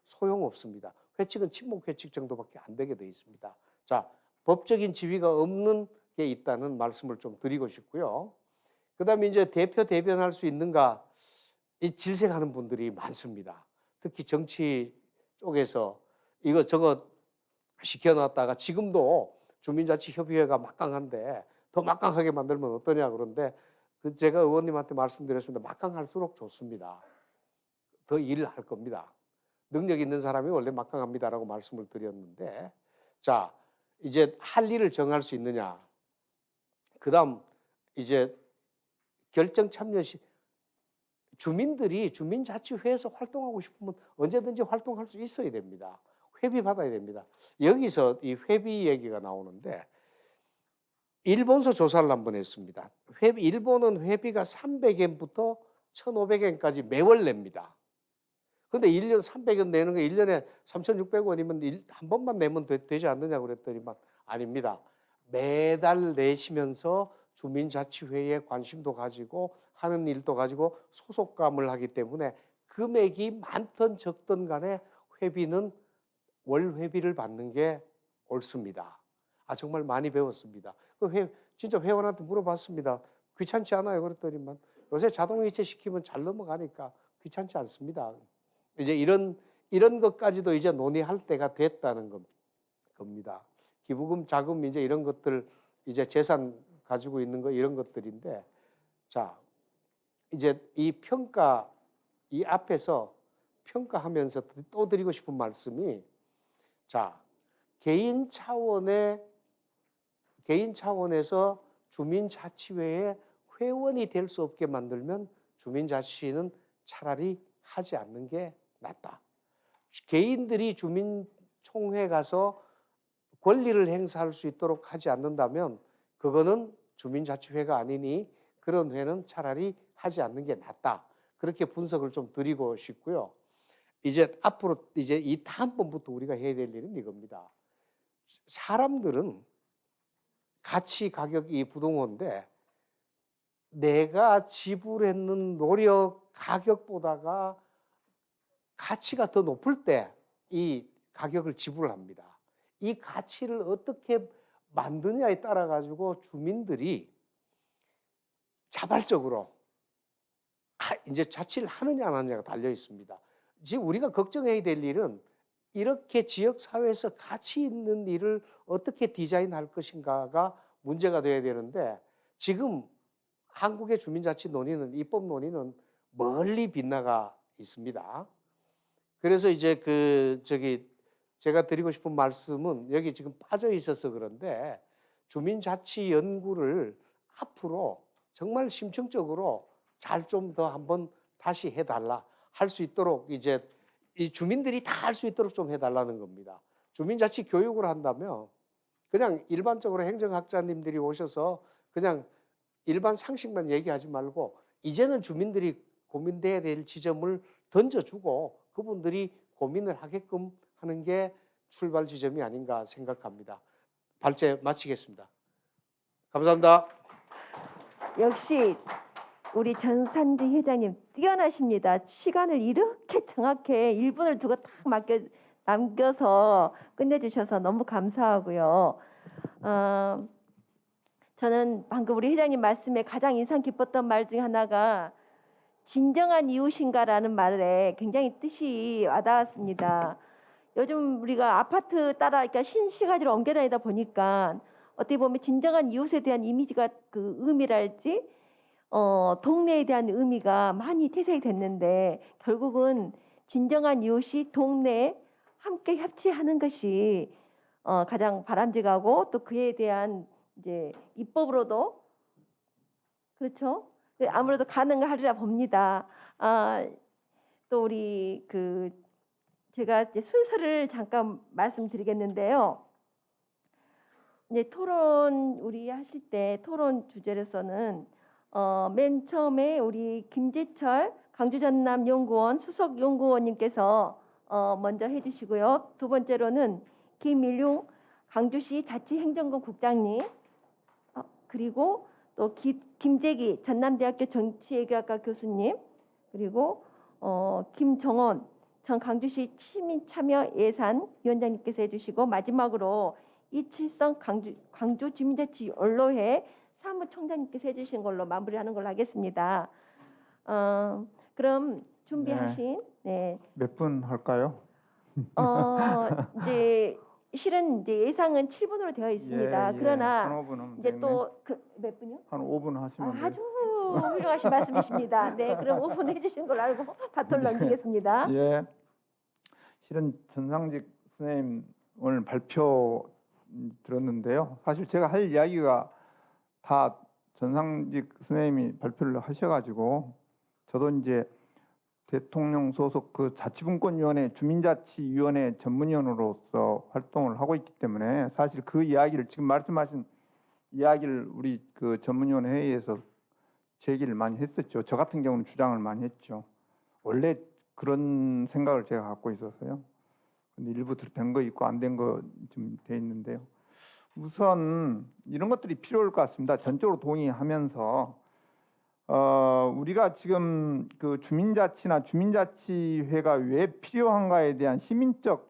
소용없습니다. 회칙은 친목회칙 정도밖에 안 되게 돼 있습니다. 자, 법적인 지위가 없는 게 있다는 말씀을 좀 드리고 싶고요. 그 다음에 이제 대표 대변할 수 있는가, 이 질색하는 분들이 많습니다. 특히 정치 쪽에서 이거 저거 시켜놨다가 지금도 주민자치협의회가 막강한데 더 막강하게 만들면 어떠냐 그런데 제가 의원님한테 말씀드렸습니다. 막강할수록 좋습니다. 더 일을 할 겁니다. 능력 있는 사람이 원래 막강합니다라고 말씀을 드렸는데, 자 이제 할 일을 정할 수 있느냐. 그다음 이제 결정 참여 시 주민들이 주민자치회에서 활동하고 싶으면 언제든지 활동할 수 있어야 됩니다. 회비 받아야 됩니다. 여기서 이 회비 얘기가 나오는데, 일본서 조사를 한번 했습니다. 일본은 회비가 300엔부터 1,500엔까지 매월 냅니다. 근데 1년 300원 내는 게 1년에 3,600원이면 한 번만 내면 되지 않느냐고 그랬더니만 아닙니다. 매달 내시면서 주민자치회에 관심도 가지고 하는 일도 가지고 소속감을 하기 때문에 금액이 많든 적든 간에 회비는 월 회비를 받는 게 옳습니다. 아 정말 많이 배웠습니다. 진짜 회원한테 물어봤습니다. 귀찮지 않아요? 그랬더니만 요새 자동이체 시키면 잘 넘어가니까 귀찮지 않습니다. 이제 이런 것까지도 이제 논의할 때가 됐다는 겁니다. 기부금, 자금 이제 이런 것들 이제 재산 가지고 있는 거 이런 것들인데, 자 이제 이 앞에서 평가하면서 또 드리고 싶은 말씀이, 자 개인 차원에서 주민자치회에 회원이 될 수 없게 만들면 주민자치회는 차라리 하지 않는 게 낫다. 개인들이 주민총회 가서 권리를 행사할 수 있도록 하지 않는다면 그거는 주민자치회가 아니니 그런 회는 차라리 하지 않는 게 낫다. 그렇게 분석을 좀 드리고 싶고요. 이제 앞으로 이제 이 다음번부터 우리가 해야 될 일은 이겁니다. 사람들은 가치 가격이 부동호인데 내가 지불했는 노력 가격보다가 가치가 더 높을 때 이 가격을 지불합니다. 이 가치를 어떻게 만드냐에 따라 가지고 주민들이 자발적으로 이제 자치를 하느냐 안 하느냐가 달려 있습니다. 지금 우리가 걱정해야 될 일은 이렇게 지역 사회에서 가치 있는 일을 어떻게 디자인할 것인가가 문제가 돼야 되는데 지금 한국의 주민자치 논의는 입법 논의는 멀리 빗나가 있습니다. 그래서 이제 제가 드리고 싶은 말씀은 여기 지금 빠져 있어서 그런데 주민자치 연구를 앞으로 정말 심층적으로 잘 좀 더 한번 다시 해달라 할 수 있도록 이제 이 주민들이 다 할 수 있도록 좀 해달라는 겁니다. 주민자치 교육을 한다면 그냥 일반적으로 행정학자님들이 오셔서 그냥 일반 상식만 얘기하지 말고 이제는 주민들이 고민돼야 될 지점을 던져주고 그분들이 고민을 하게끔 하는 게 출발 지점이 아닌가 생각합니다. 발제 마치겠습니다. 감사합니다. 역시 우리 전산지 회장님 뛰어나십니다. 시간을 이렇게 정확하게 1분을 두고 딱 남겨서 끝내주셔서 너무 감사하고요. 저는 방금 우리 회장님 말씀에 가장 인상 깊었던 말 중에 하나가 진정한 이웃인가라는 말에 굉장히 뜻이 와닿았습니다. 요즘 우리가 아파트 따라 그러니까 신시가지로 옮겨 다니다 보니까 어떻게 보면 진정한 이웃에 대한 이미지가 그 의미랄지 동네에 대한 의미가 많이 퇴색이 됐는데 결국은 진정한 이웃이 동네에 함께 협치하는 것이 가장 바람직하고 또 그에 대한 이제 입법으로도 그렇죠. 아무래도 가능하리라 봅니다. 또 우리 제가 이제 순서를 잠깐 말씀드리겠는데요. 이제 토론 우리 하실 때 토론 주제로서는 맨 처음에 우리 김재철 강주전남연구원 수석 연구원님께서 먼저 해주시고요. 두 번째로는 김일용 강주시 자치행정국 국장님 그리고 또 김재기 전남대학교 정치외교학과 교수님 그리고 김정원 전 강주시 시민참여예산위원장님께서 해주시고 마지막으로 이칠성 광주 주민자치연로회 사무총장님께서 해주신 걸로 마무리하는 걸로 하겠습니다. 그럼 준비하신 몇 분 할까요? 이제 실은 이제 예상은 7분으로 되어 있습니다. 그러나 한 5분 하면 이제 되겠네. 또 몇 분이요? 한 5분 하시면 돼요. 아주 훌륭하신 말씀이십니다. 네, 그럼 5분 해주신 걸로 알고 바톤 넘기겠습니다. 예. 실은 전상직 선생님 오늘 발표 들었는데요. 사실 제가 할 이야기가 다 전상직 선생님이 발표를 하셔가지고 저도 이제 대통령 소속 그 자치분권위원회 주민자치위원회 전문위원으로서 활동을 하고 있기 때문에 사실 그 이야기를 지금 말씀하신 이야기를 우리 그 전문위원회 회의에서 제기를 많이 했었죠. 저 같은 경우는 주장을 많이 했죠. 원래 그런 생각을 제가 갖고 있어서요. 근데 일부 된 거 있고 안 된 거 좀 돼 있는데요. 우선 이런 것들이 필요할 것 같습니다. 전적으로 동의하면서 우리가 지금 그 주민자치나 주민자치회가 왜 필요한가에 대한 시민적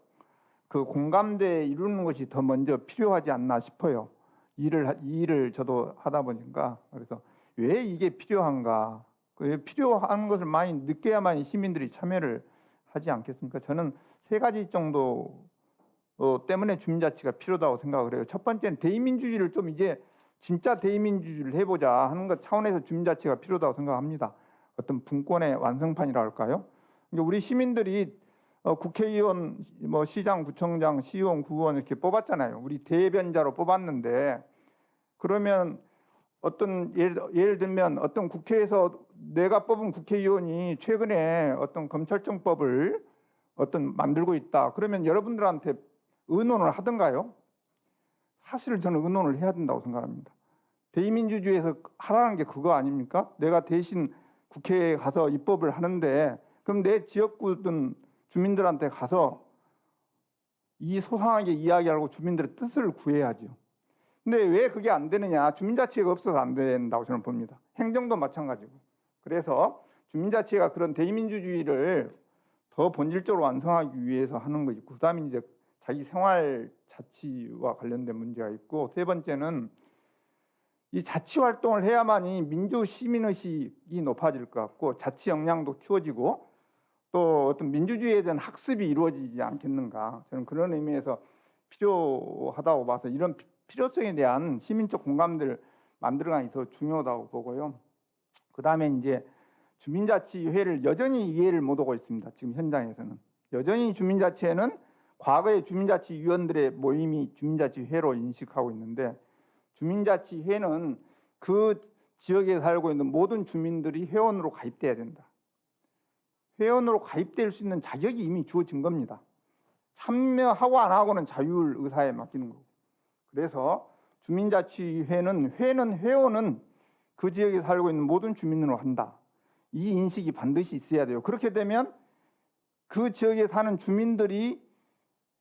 그 공감대 이루는 것이 더 먼저 필요하지 않나 싶어요. 이 일을 저도 하다 보니까 그래서 왜 이게 필요한가? 그 필요한 것을 많이 느껴야만 시민들이 참여를 하지 않겠습니까? 저는 세 가지 정도 때문에 주민자치가 필요하다고 생각을 해요. 첫 번째는 대의민주주의를 좀 이제 진짜 대의민주주의를 해보자 하는 것 차원에서 주민자치가 필요하다고 생각합니다. 어떤 분권의 완성판이라 할까요? 우리 시민들이 국회의원, 뭐 시장, 구청장, 시의원, 구의원 이렇게 뽑았잖아요. 우리 대변자로 뽑았는데 그러면 어떤 예를 들면 어떤 국회에서 내가 뽑은 국회의원이 최근에 어떤 검찰청법을 만들고 있다. 그러면 여러분들한테 의논을 하던가요? 사실은 저는 의논을 해야 된다고 생각합니다. 대의민주주의에서 하라는 게 그거 아닙니까? 내가 대신 국회에 가서 입법을 하는데 그럼 내 지역구든 주민들한테 가서 이 소상하게 이야기하고 주민들의 뜻을 구해야죠. 근데 왜 그게 안 되느냐? 주민자치회가 없어서 안 된다고 저는 봅니다. 행정도 마찬가지고. 그래서 주민자치회가 그런 대의민주주의를 더 본질적으로 완성하기 위해서 하는 거지. 그다음에 이제 자기 생활 자치와 관련된 문제가 있고, 세 번째는 이 자치 활동을 해야만이 민주 시민 의식이 높아질 것 같고 자치 역량도 키워지고 또 어떤 민주주의에 대한 학습이 이루어지지 않겠는가. 저는 그런 의미에서 필요하다고 봐서 이런 필요성에 대한 시민적 공감대를 만들어가는 게 더 중요하다고 보고요. 그다음에 이제 주민자치회를 여전히 이해를 못하고 있습니다. 지금 현장에서는 여전히 주민자치회는 과거의 주민자치위원들의 모임이 주민자치회로 인식하고 있는데, 주민자치회는 그 지역에 살고 있는 모든 주민들이 회원으로 가입돼야 된다. 회원으로 가입될 수 있는 자격이 이미 주어진 겁니다. 참여하고 안 하고는 자율 의사에 맡기는 거고. 그래서 주민자치회는 회원은 그 지역에 살고 있는 모든 주민으로 한다. 이 인식이 반드시 있어야 돼요. 그렇게 되면 그 지역에 사는 주민들이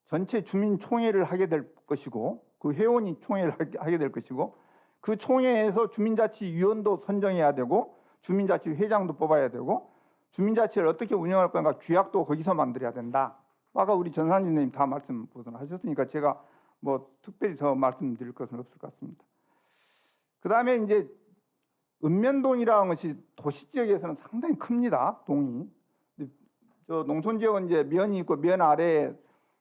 전체 주민총회를 하게 될 것이고, 그 회원이 총회를 하게 될 것이고, 그 총회에서 주민자치위원도 선정해야 되고 주민자치회장도 뽑아야 되고 주민자치를 어떻게 운영할 건가 규약도 거기서 만들어야 된다. 아까 우리 전산진님 다 말씀하셨으니까 제가 뭐 특별히 더 말씀드릴 것은 없을 것 같습니다. 그 다음에 이제 읍면동이라는 것이 도시 지역에서는 상당히 큽니다. 동이. 저 농촌 지역은 이제 면이 있고 면 아래에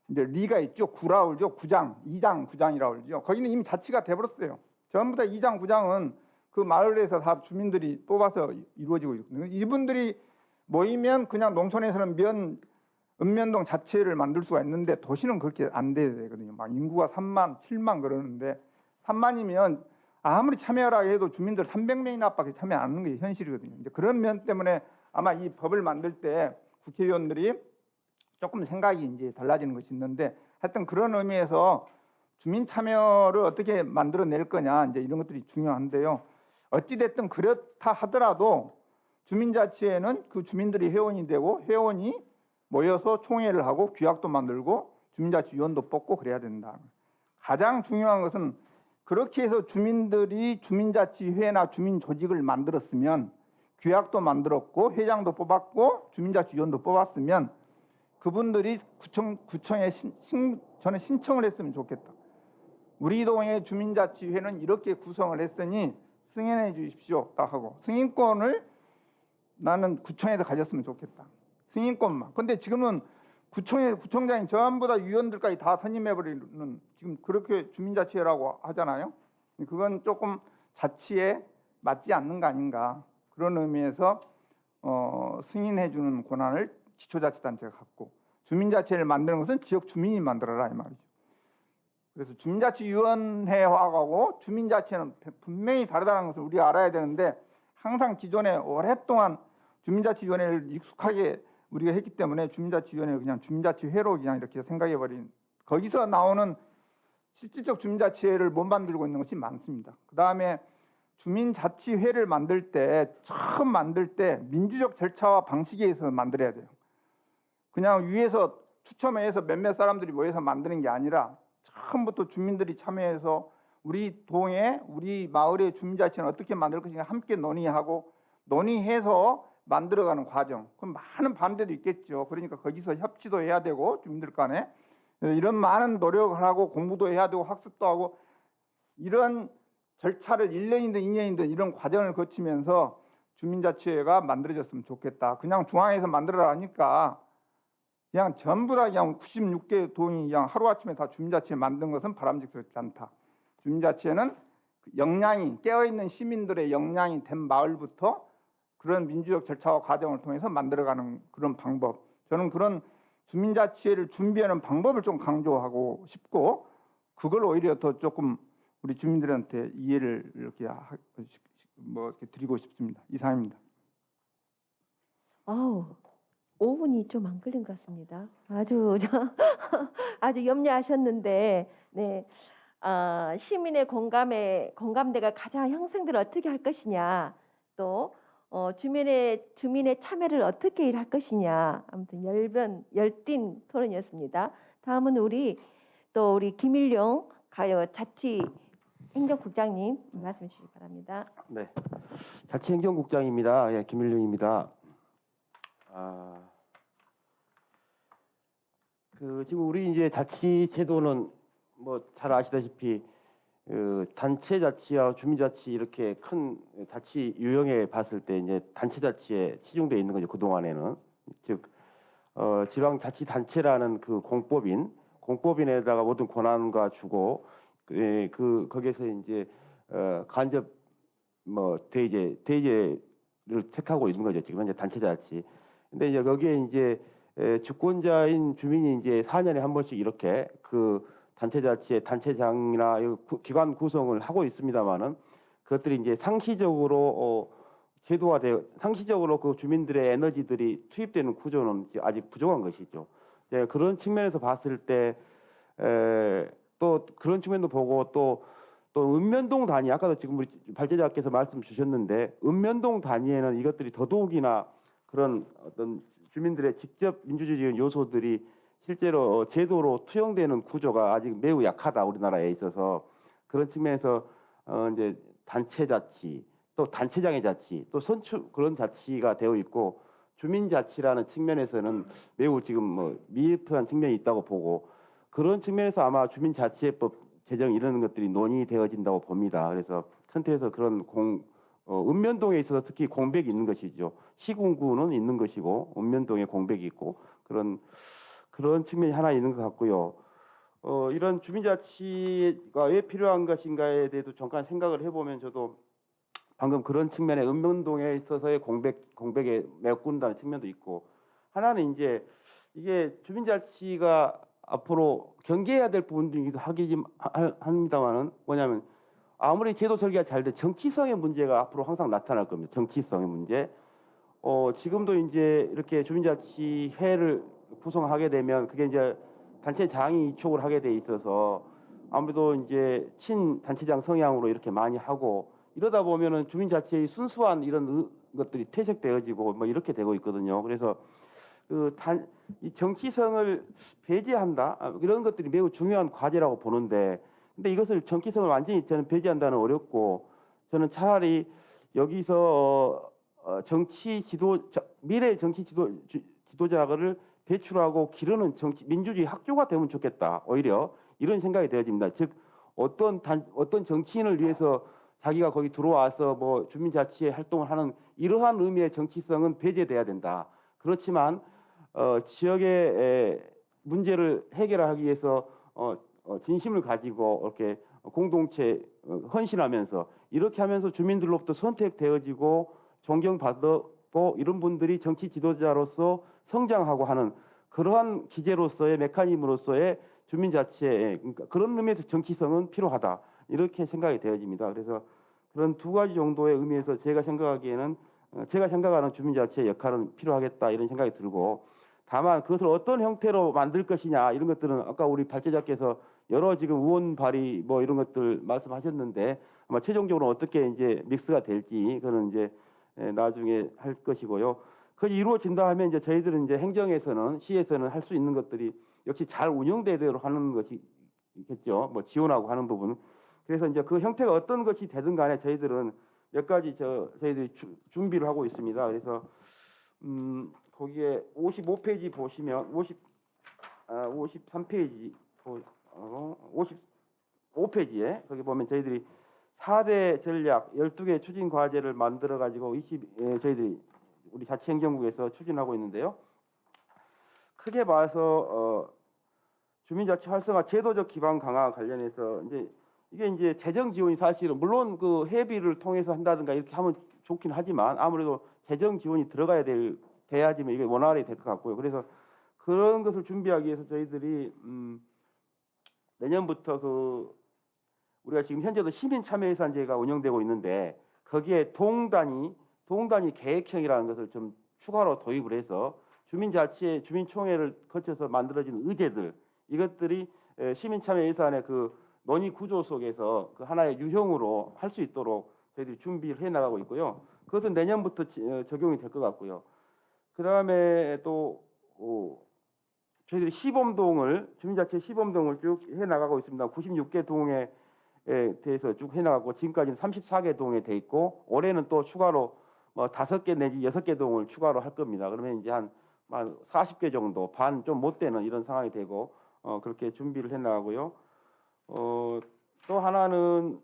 이제 리가 있죠. 구라고 그러죠. 구장, 이장, 구장이라고 그러죠. 거기는 이미 자치가 돼버렸어요. 전부 다 이장, 구장은 그 마을에서 다 주민들이 뽑아서 이루어지고 있거든요. 이분들이 모이면 그냥 농촌에서는 읍면동 자체를 만들 수가 있는데 도시는 그렇게 안 돼야 되거든요. 막 인구가 3만, 7만 그러는데 3만이면 아무리 참여하라 해도 주민들 300명이나 밖에 참여 안 하는 게 현실이거든요. 이제 그런 면 때문에 아마 이 법을 만들 때 국회의원들이 조금 생각이 이제 달라지는 것이 있는데, 하여튼 그런 의미에서 주민 참여를 어떻게 만들어낼 거냐 이제 이런 것들이 중요한데요. 어찌 됐든 그렇다 하더라도 주민자치회는 그 주민들이 회원이 되고 회원이 모여서 총회를 하고 규약도 만들고 주민자치위원도 뽑고 그래야 된다. 가장 중요한 것은 그렇게 해서 주민들이 주민자치회나 주민조직을 만들었으면, 규약도 만들었고 회장도 뽑았고 주민자치위원도 뽑았으면 그분들이 구청에 저는 신청을 했으면 좋겠다. 우리 동의 주민자치회는 이렇게 구성을 했으니 승인해 주십시오 딱 하고, 승인권을 나는 구청에서 가졌으면 좋겠다. 승인권만. 근데 지금은 구청장이 전부 다 위원들까지 다 선임해버리는, 지금 그렇게 주민자치회라고 하잖아요. 그건 조금 자치에 맞지 않는 거 아닌가. 그런 의미에서 승인해주는 권한을 기초자치단체가 갖고, 주민자치회를 만드는 것은 지역 주민이 만들어라 이 말이죠. 그래서 주민자치위원회하고 주민자치회는 분명히 다르다는 것을 우리가 알아야 되는데, 항상 기존에 오랫동안 주민자치위원회를 익숙하게 우리가 했기 때문에 주민자치위원회를 그냥 주민자치회로 그냥 이렇게 생각해버린, 거기서 나오는 실질적 주민자치회를 못 만들고 있는 것이 많습니다. 그 다음에 주민자치회를 만들 때, 처음 만들 때 민주적 절차와 방식에 의해서 만들어야 돼요. 그냥 위에서 추첨해서 몇몇 사람들이 모여서 만드는 게 아니라 처음부터 주민들이 참여해서 우리 동에, 우리 마을의 주민자치는 어떻게 만들 것인가 함께 논의하고 논의해서 만들어가는 과정. 그럼 많은 반대도 있겠죠. 그러니까 거기서 협치도 해야 되고 주민들 간에 이런 많은 노력을 하고 공부도 해야 되고 학습도 하고, 이런 절차를 1년이든 2년이든 이런 과정을 거치면서 주민자치회가 만들어졌으면 좋겠다. 그냥 중앙에서 만들어라 하니까 그냥 전부 다 그냥 96개 동이 그냥 하루아침에 다 주민자치회 만든 것은 바람직스럽지 않다. 주민자치회는 역량이, 깨어있는 시민들의 역량이 된 마을부터 그런 민주적 절차와 과정을 통해서 만들어가는 그런 방법. 저는 그런 주민자치회를 준비하는 방법을 좀 강조하고 싶고, 그걸 오히려 더 조금 우리 주민들한테 이해를 이렇게 이렇게 드리고 싶습니다. 이상입니다. 5분이 좀 안 걸린 것 같습니다. 아주 염려하셨는데, 네, 시민의 공감대가 가장 형성될 어떻게 할 것이냐, 또 주민의 참여를 어떻게 일할 것이냐, 아무튼 열띤 토론이었습니다. 다음은 우리 김일용 자치 행정국장님 말씀 주시기 바랍니다. 네, 자치행정국장입니다. 예, 김일룡입니다. 지금 우리 이제 자치 제도는 뭐 잘 아시다시피 단체 자치와 주민자치 이렇게 큰 자치 유형에 봤을 때 이제 단체 자치에 치중돼 있는 거죠. 그 동안에는 즉 지방자치단체라는 그 공법인에다가 모든 권한과 주고 거기에서 이제 간접 뭐 대제를 택하고 있는 거죠. 지금 현재 단체자치. 근데 이제 거기에 이제 주권자인 주민이 이제 4년에 한 번씩 이렇게 그 단체자치의 단체장이나 기관 구성을 하고 있습니다만은 그것들이 이제 상시적으로 제도화되어 상시적으로 그 주민들의 에너지들이 투입되는 구조는 아직 부족한 것이죠. 그런 측면에서 봤을 때 또 그런 측면도 보고 또 읍면동 단위 아까도 지금 우리 발제자께서 말씀 주셨는데 읍면동 단위에는 이것들이 더더욱이나 그런 어떤 주민들의 직접 민주주의 요소들이 실제로 제도로 투영되는 구조가 아직 매우 약하다 우리나라에 있어서 그런 측면에서 이제 단체자치 또 단체장의 자치 또 선출 그런 자치가 되어 있고 주민자치라는 측면에서는 매우 지금 뭐 미흡한 측면이 있다고 보고 그런 측면에서 아마 주민자치법 제정 이런 것들이 논의되어진다고 봅니다. 그래서 큰 틀에서 그런 읍면동에 있어서 특히 공백이 있는 것이죠. 시군구는 있는 것이고 읍면동에 공백이 있고 그런 측면이 하나 있는 것 같고요. 이런 주민자치가 왜 필요한 것인가에 대해서 잠깐 생각을 해보면 저도 방금 그런 측면에 읍면동에 있어서의 공백에 메꾼다는 측면도 있고 하나는 이제 이게 주민자치가 앞으로 경계해야 될 부분이기도 합니다만은 뭐냐면 아무리 제도 설계가 잘 돼 정치성의 문제가 앞으로 항상 나타날 겁니다. 정치성의 문제. 지금도 이제 이렇게 주민자치회를 구성하게 되면 그게 이제 단체장이 이촉을 하게 돼 있어서 아무래도 이제 친단체장 성향으로 이렇게 많이 하고 이러다 보면은 주민자치의 순수한 이런 것들이 퇴색되어지고 뭐 이렇게 되고 있거든요. 그래서 이 정치성을 배제한다 이런 것들이 매우 중요한 과제라고 보는데 근데 이것을 정치성을 완전히 저는 배제한다는 어렵고 저는 차라리 여기서 미래 정치 지도자를 배출하고 기르는 민주주의 학교가 되면 좋겠다. 오히려 이런 생각이 되어집니다. 즉 어떤 정치인을 위해서 자기가 거기 들어와서 뭐 주민자치의 활동을 하는 이러한 의미의 정치성은 배제돼야 된다. 그렇지만 지역의 문제를 해결하기 위해서 진심을 가지고 이렇게 공동체 헌신하면서 이렇게 하면서 주민들로부터 선택되어지고 존경받고 이런 분들이 정치 지도자로서 성장하고 하는 그러한 기제로서의 메커니즘으로서의 주민자치의 그러니까 그런 의미에서 정치성은 필요하다 이렇게 생각이 되어집니다. 그래서 그런 두 가지 정도의 의미에서 제가 생각하기에는 제가 생각하는 주민자치의 역할은 필요하겠다 이런 생각이 들고 다만 그것을 어떤 형태로 만들 것이냐 이런 것들은 아까 우리 발제자께서 여러 지금 의원 발의 뭐 이런 것들 말씀하셨는데 아마 최종적으로 어떻게 이제 믹스가 될지 그는 이제 나중에 할 것이고요. 그것이 이루어진다 하면 이제 저희들은 이제 행정에서는 시에서는 할 수 있는 것들이 역시 잘 운영되도록 하는 것이겠죠. 뭐 지원하고 하는 부분. 그래서 이제 그 형태가 어떤 것이 되든 간에 저희들은 몇 가지 저희들이 준비를 하고 있습니다. 그래서 거기에 55페이지 보시면 53페이지 55페이지에 거기 보면 저희들이 4대 전략 12개 추진 과제를 만들어 가지고 저희들이 우리 자치행정국에서 추진하고 있는데요. 크게 봐서 주민자치 활성화 제도적 기반 강화 관련해서 이게 이제 재정 지원이 사실은 물론 그 회비를 통해서 한다든가 이렇게 하면 좋긴 하지만 아무래도 재정 지원이 돼야지만 이게 원활히 될 것 같고요. 그래서 그런 것을 준비하기 위해서 저희들이 내년부터 우리가 지금 현재도 시민참여예산제가 운영되고 있는데 거기에 동단위 계획형이라는 것을 좀 추가로 도입을 해서 주민자치의 주민총회를 거쳐서 만들어진 의제들 이것들이 시민참여예산의 그 논의 구조 속에서 그 하나의 유형으로 할 수 있도록 저희들이 준비를 해 나가고 있고요. 그것은 내년부터 적용이 될 것 같고요. 그 다음에 또 저희들이 주민자치 시범동을 쭉 해 나가고 있습니다. 96개 동에 대해서 쭉 해나가고 지금까지는 34개 동에 돼 있고 올해는 또 추가로 뭐 5개 내지 6개 동을 추가로 할 겁니다. 그러면 이제 한 40개 정도 반 좀 못 되는 이런 상황이 되고 그렇게 준비를 해나가고요. 또 하나는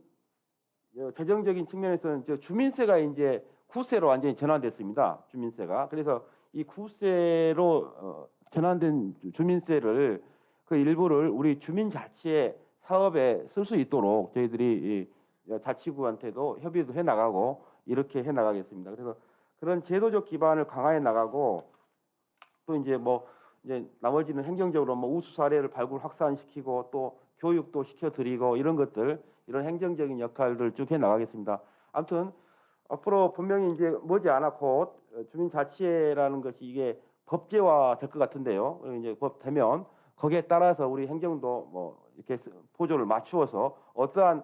재정적인 측면에서는 주민세가 이제 구세로 완전히 전환됐습니다. 주민세가. 그래서 이 구세로 전환된 주민세를 그 일부를 우리 주민자치의 사업에 쓸 수 있도록 저희들이 이 자치구한테도 협의도 해 나가고 이렇게 해 나가겠습니다. 그래서 그런 제도적 기반을 강화해 나가고 또 이제 이제 나머지는 행정적으로 우수 사례를 발굴 확산시키고 또 교육도 시켜드리고 이런 것들 이런 행정적인 역할들 쭉 해 나가겠습니다. 아무튼 앞으로 분명히 이제 머지않아 곧 주민자치회라는 것이 이게 법제화 될 것 같은데요. 이제 법 되면 거기에 따라서 우리 행정도 이렇게 보조를 맞추어서 어떠한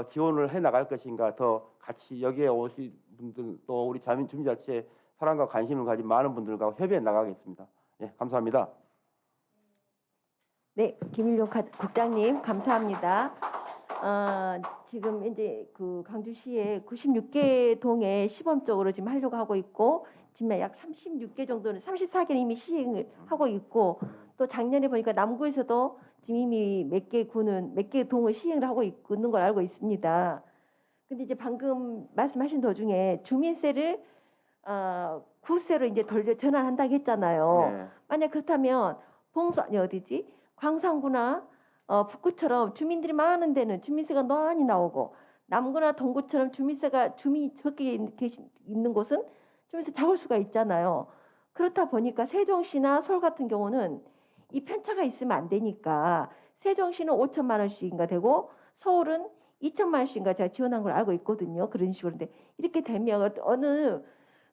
지원을 해 나갈 것인가 더 같이 여기에 오신 분들 또 우리 주민자치회 사랑과 관심을 가진 많은 분들과 협의해 나가겠습니다. 예, 감사합니다. 네, 김일용 국장님 감사합니다. 지금 이제 그 광주시에 96개 동에 시범적으로 지금 하려고 하고 있고 지금 약 36개 정도는 34개는 이미 시행을 하고 있고 또 작년에 보니까 남구에서도 지금 이미 몇 개 동을 시행을 하고 있는 걸 알고 있습니다. 근데 이제 방금 말씀하신 도중에 주민세를 구세로 이제 전환한다고 했잖아요. 네. 만약 그렇다면 광산구나 북구처럼 주민들이 많은 데는 주민세가 많이 나오고 남구나 동구처럼 주민이 적게 있는 곳은 주민세 작을 수가 있잖아요. 그렇다 보니까 세종시나 서울 같은 경우는 이 편차가 있으면 안 되니까 세종시는 5천만 원씩인가 되고 서울은 2천만 원씩인가 제가 지원한 걸 알고 있거든요. 그런 식으로. 근데 이렇게 되면 어느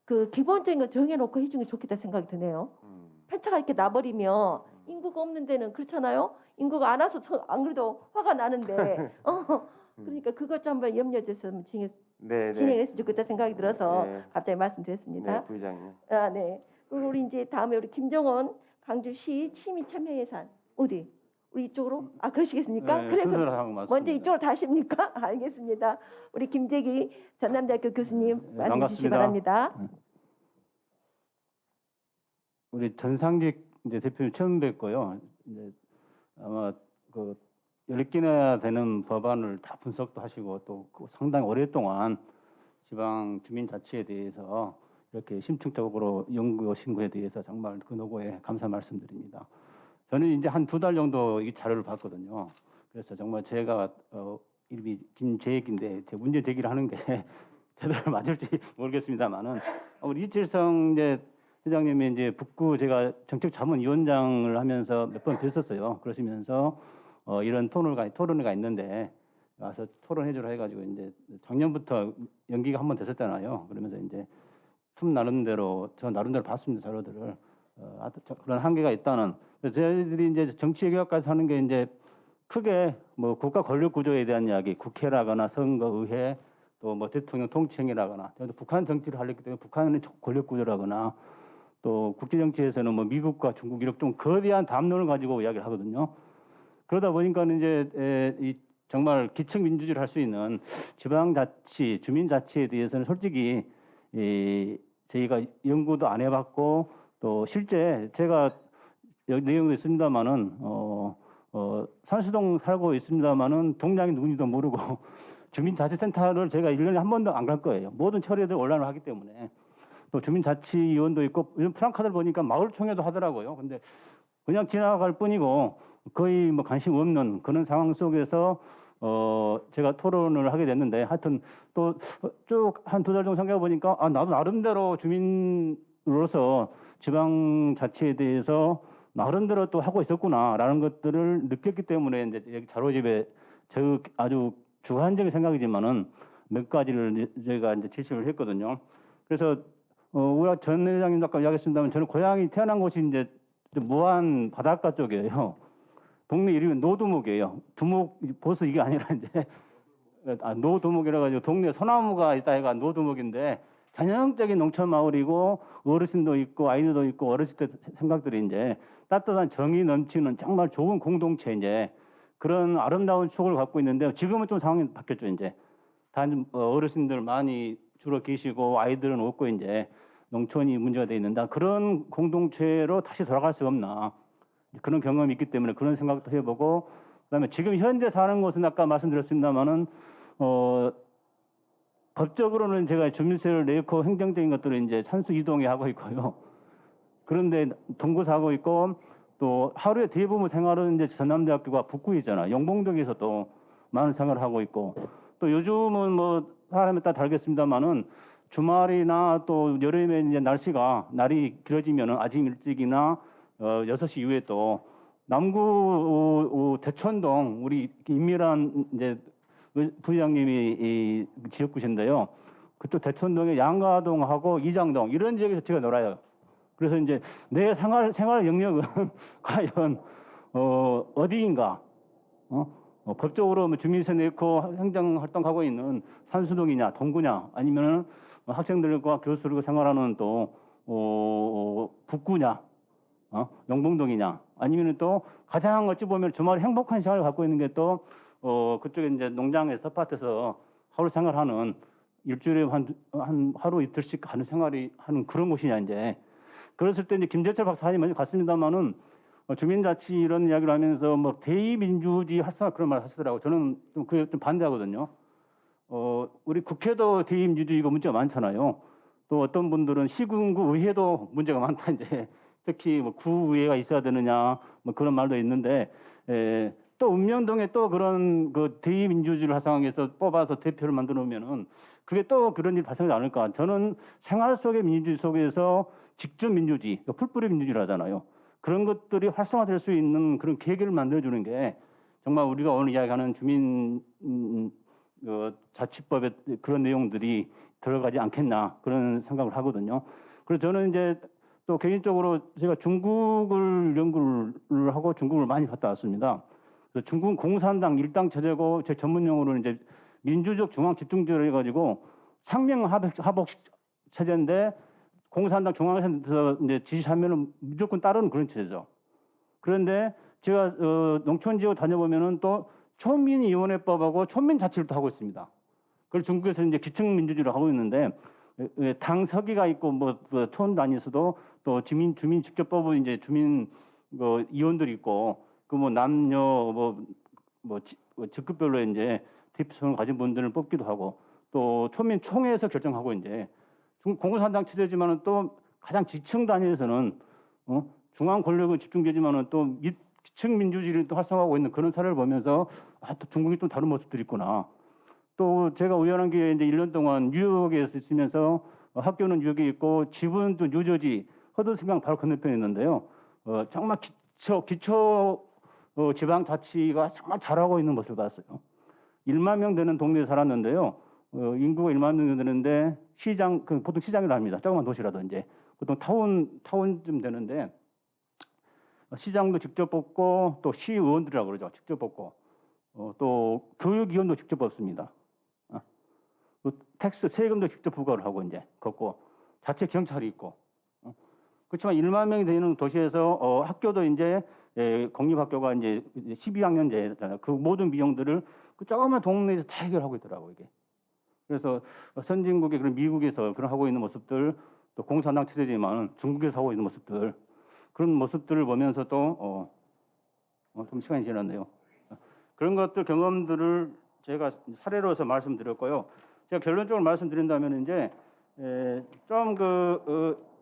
그 기본적인 거 정해놓고 해주는 게 좋겠다 생각이 드네요. 편차가 이렇게 나버리면 인구가 없는 데는 그렇잖아요. 인구가 안 와서 안 그래도 화가 나는데 그러니까 그것 좀 한번 염려해 주셨으면 네, 진행했으면 좋겠다 생각이 들어서 네. 갑자기 말씀드렸습니다. 네, 부의장님. 네. 그리고 우리 이제 다음에 우리 김정원 강주시 시민 참여 예산 어디? 우리 이쪽으로? 그러시겠습니까? 네, 그래 순서를 하고 맞습니다. 먼저 이쪽으로 다십니까? 알겠습니다. 우리 김재기 전남대학교 교수님 네, 말씀 주시기 반갑습니다. 바랍니다. 우리 전상직 이제 대표님 처음 뵙고요. 이제 아마 그 10개나 되는 법안을 다 분석도 하시고 또 상당히 오랫동안 지방 주민자치에 대해서 이렇게 심층적으로 연구하신 거에 대해서 정말 그 노고에 감사 말씀드립니다. 저는 이제 한 2달 정도 이 자료를 봤거든요. 그래서 정말 제가 이름이 김재익인데 제 문제 제기를 하는 게 제대로 맞을지 모르겠습니다만은 우리 이칠성 이제 회장님이 이제 북구 제가 정책자문위원장을 하면서 몇 번 뵀었어요. 그러시면서 이런 토론회가 있는데 와서 토론해주라 해가지고 이제 작년부터 연기가 한 번 됐었잖아요. 그러면서 이제 틈 나름대로 저 나름대로 봤습니다 자료들을 그런 한계가 있다는. 저희들이 이제 정치 개혁까지 하는 게 이제 크게 국가 권력 구조에 대한 이야기, 국회라거나 선거, 의회 또 대통령 통치행위라거나 북한 정치를 하려기 때문에 북한의 권력 구조라거나 또 국제 정치에서는 미국과 중국 이렇게 좀 거대한 담론을 가지고 이야기를 하거든요. 그러다 보니까 이제 정말 기층 민주주의를 할 수 있는 지방자치, 주민자치에 대해서는 솔직히 저희가 연구도 안 해봤고 또 실제 제가 여기 내용도 있습니다만은 산수동 살고 있습니다만은 동장이 누군지도 모르고 주민자치센터를 제가 1년에 한 번도 안 갈 거예요. 모든 처리들 온라인을 하기 때문에. 또 주민자치위원도 있고 요즘 프랑카드를 보니까 마을총회도 하더라고요. 근데 그냥 지나갈 뿐이고 거의 관심 없는 그런 상황 속에서 제가 토론을 하게 됐는데 하여튼 또 쭉 한 2달 정도 생각해 보니까 나도 나름대로 주민으로서 지방자치에 대해서 나름대로 또 하고 있었구나라는 것들을 느꼈기 때문에 이제 여기 자료집에 저 아주 주관적인 생각이지만은 몇 가지를 제가 이제 제시를 했거든요. 그래서 우리 전 회장님도 아까 이야기했습니다만 저는 고향이 태어난 곳이 이제 무안 바닷가 쪽이에요. 동네 이름이 노두목이에요. 두목 보스 이게 아니라 이제 노두목이라 가지고 동네 소나무가 있다 해가 노두목인데 전형적인 농촌 마을이고 어르신도 있고 아이들도 있고 어렸을 때 생각들이 이제 따뜻한 정이 넘치는 정말 좋은 공동체 이제 그런 아름다운 추억을 갖고 있는데 지금은 좀 상황이 바뀌었죠. 이제 다 어르신들 많이 주로 계시고 아이들은 없고 이제 농촌이 문제가 돼 있는데 그런 공동체로 다시 돌아갈 수가 없나 그런 경험이 있기 때문에 그런 생각도 해보고 그다음에 지금 현재 사는 곳은 아까 말씀드렸습니다마는 법적으로는 제가 주민세를 내고 행정적인 것들을 이제 산수 이동에 하고 있고요. 그런데 동구서 하고 있고 또 하루의 대부분 생활은 이제 전남대학교가 북구에 있잖아요. 영봉동에서도 많은 생활을 하고 있고 또 요즘은 뭐 사람에 따라 다르겠습니다만은 주말이나 또 여름에 이제 날이 길어지면은 아침 일찍이나 6시 이후에 또 남구 대천동 우리 임밀한 이제 부장님이 이 지역구신데요. 그쪽 대천동의 양가동하고 이장동 이런 지역에서 제가 놀아요. 그래서 이제 내 생활 영역은 과연 어디인가? 법적으로 뭐 주민세 내고 행정 활동하고 있는 산수동이냐, 동구냐, 아니면은 학생들과 교수들과 생활하는 또 북구냐, 영봉동이냐, 아니면은 또 가장 어찌 보면 주말에 행복한 시간을 갖고 있는 게 또 그쪽에 이제 농장에서 밭에서 하루 생활하는 일주일에 한 하루 이틀씩 하는 생활이 하는 그런 곳이냐 이제. 그랬을 때 이제 김재철 박사님 먼저 갔습니다만은 주민자치 이런 이야기를 하면서 뭐 대의민주주의 활성화 그런 말 하시더라고요. 저는 좀 그게 좀 반대하거든요. 우리 국회도 대의민주주의가 문제가 많잖아요. 또 어떤 분들은 시군구 의회도 문제가 많다 이제 특히 뭐 구의회가 있어야 되느냐 뭐 그런 말도 있는데 또 읍면동에 또 그런 그 대의민주주의를 활성화하기 위해서 뽑아서 대표를 만들어 놓으면은 그게 또 그런 일이 발생하지 않을까. 저는 생활 속의 민주주의 속에서 직접 민주주의, 풀뿌리 민주주의를 하잖아요. 그런 것들이 활성화될 수 있는 그런 계기를 만들어주는 게 정말 우리가 오늘 이야기하는 주민 자치법의 그런 내용들이 들어가지 않겠나 그런 생각을 하거든요. 그래서 저는 이제 또 개인적으로 제가 중국을 연구를 하고 중국을 많이 갔다 왔습니다. 그래서 중국은 공산당 일당 체제고 제 전문 용어로는 이제 민주적 중앙 집중제를 해가지고 상명 하복 체제인데 공산당 중앙에서 이제 지시하면은 무조건 따르는 그런 체제죠. 그런데 제가 농촌 지역 다녀보면은 또 촌민위원회법하고 촌민자치를 또 하고 있습니다. 그걸 중국에서 이제 기층민주주의를 하고 있는데 당 서기가 있고 뭐촌 단위에서도 또 주민 직접법은 이제 주민 위원들이 있고 그 뭐 남녀 직급별로 이제 대표성을 가진 분들을 뽑기도 하고 또 촌민총회에서 결정하고 이제 공산당 체제지만은 또 가장 지층 단위에서는 중앙 권력은 집중되지만은 또 기층 민주주의를 또 활성화하고 있는 그런 사례를 보면서 또 중국이 또 다른 모습들이 있구나. 또 제가 우연한 게 이제 1년 동안 뉴욕에 있으면서 학교는 뉴욕에 있고 집은 또 뉴저지 허드슨강 바로 건너편에 있는데요. 정말 기초 지방자치가 정말 잘하고 있는 모습을 봤어요. 1만 명 되는 동네에 살았는데요. 인구가 1만 명 되는데 시장 보통 시장이라 합니다. 조그만 도시라도 이제 보통 타운쯤 되는데 시장도 직접 뽑고 또 시의원들이라고 그러죠. 직접 뽑고 또 교육위원도 직접 뽑습니다. 또 텍스 세금도 직접 부과를 하고 이제 걷고 자체 경찰이 있고 그렇지만 1만 명이 되는 도시에서 학교도 이제 공립학교가 이제 12학년제잖아요. 그 모든 비용들을 그 조그만 동네에서 다 해결하고 있더라고요 이게. 그래서 선진국의 그런 미국에서 그런 하고 있는 모습들 또 공산당 체제지만 중국에서 하고 있는 모습들 그런 모습들을 보면서도 좀 시간이 지났네요. 그런 것들 경험들을 제가 사례로서 말씀드렸고요. 제가 결론적으로 말씀드린다면 이제 좀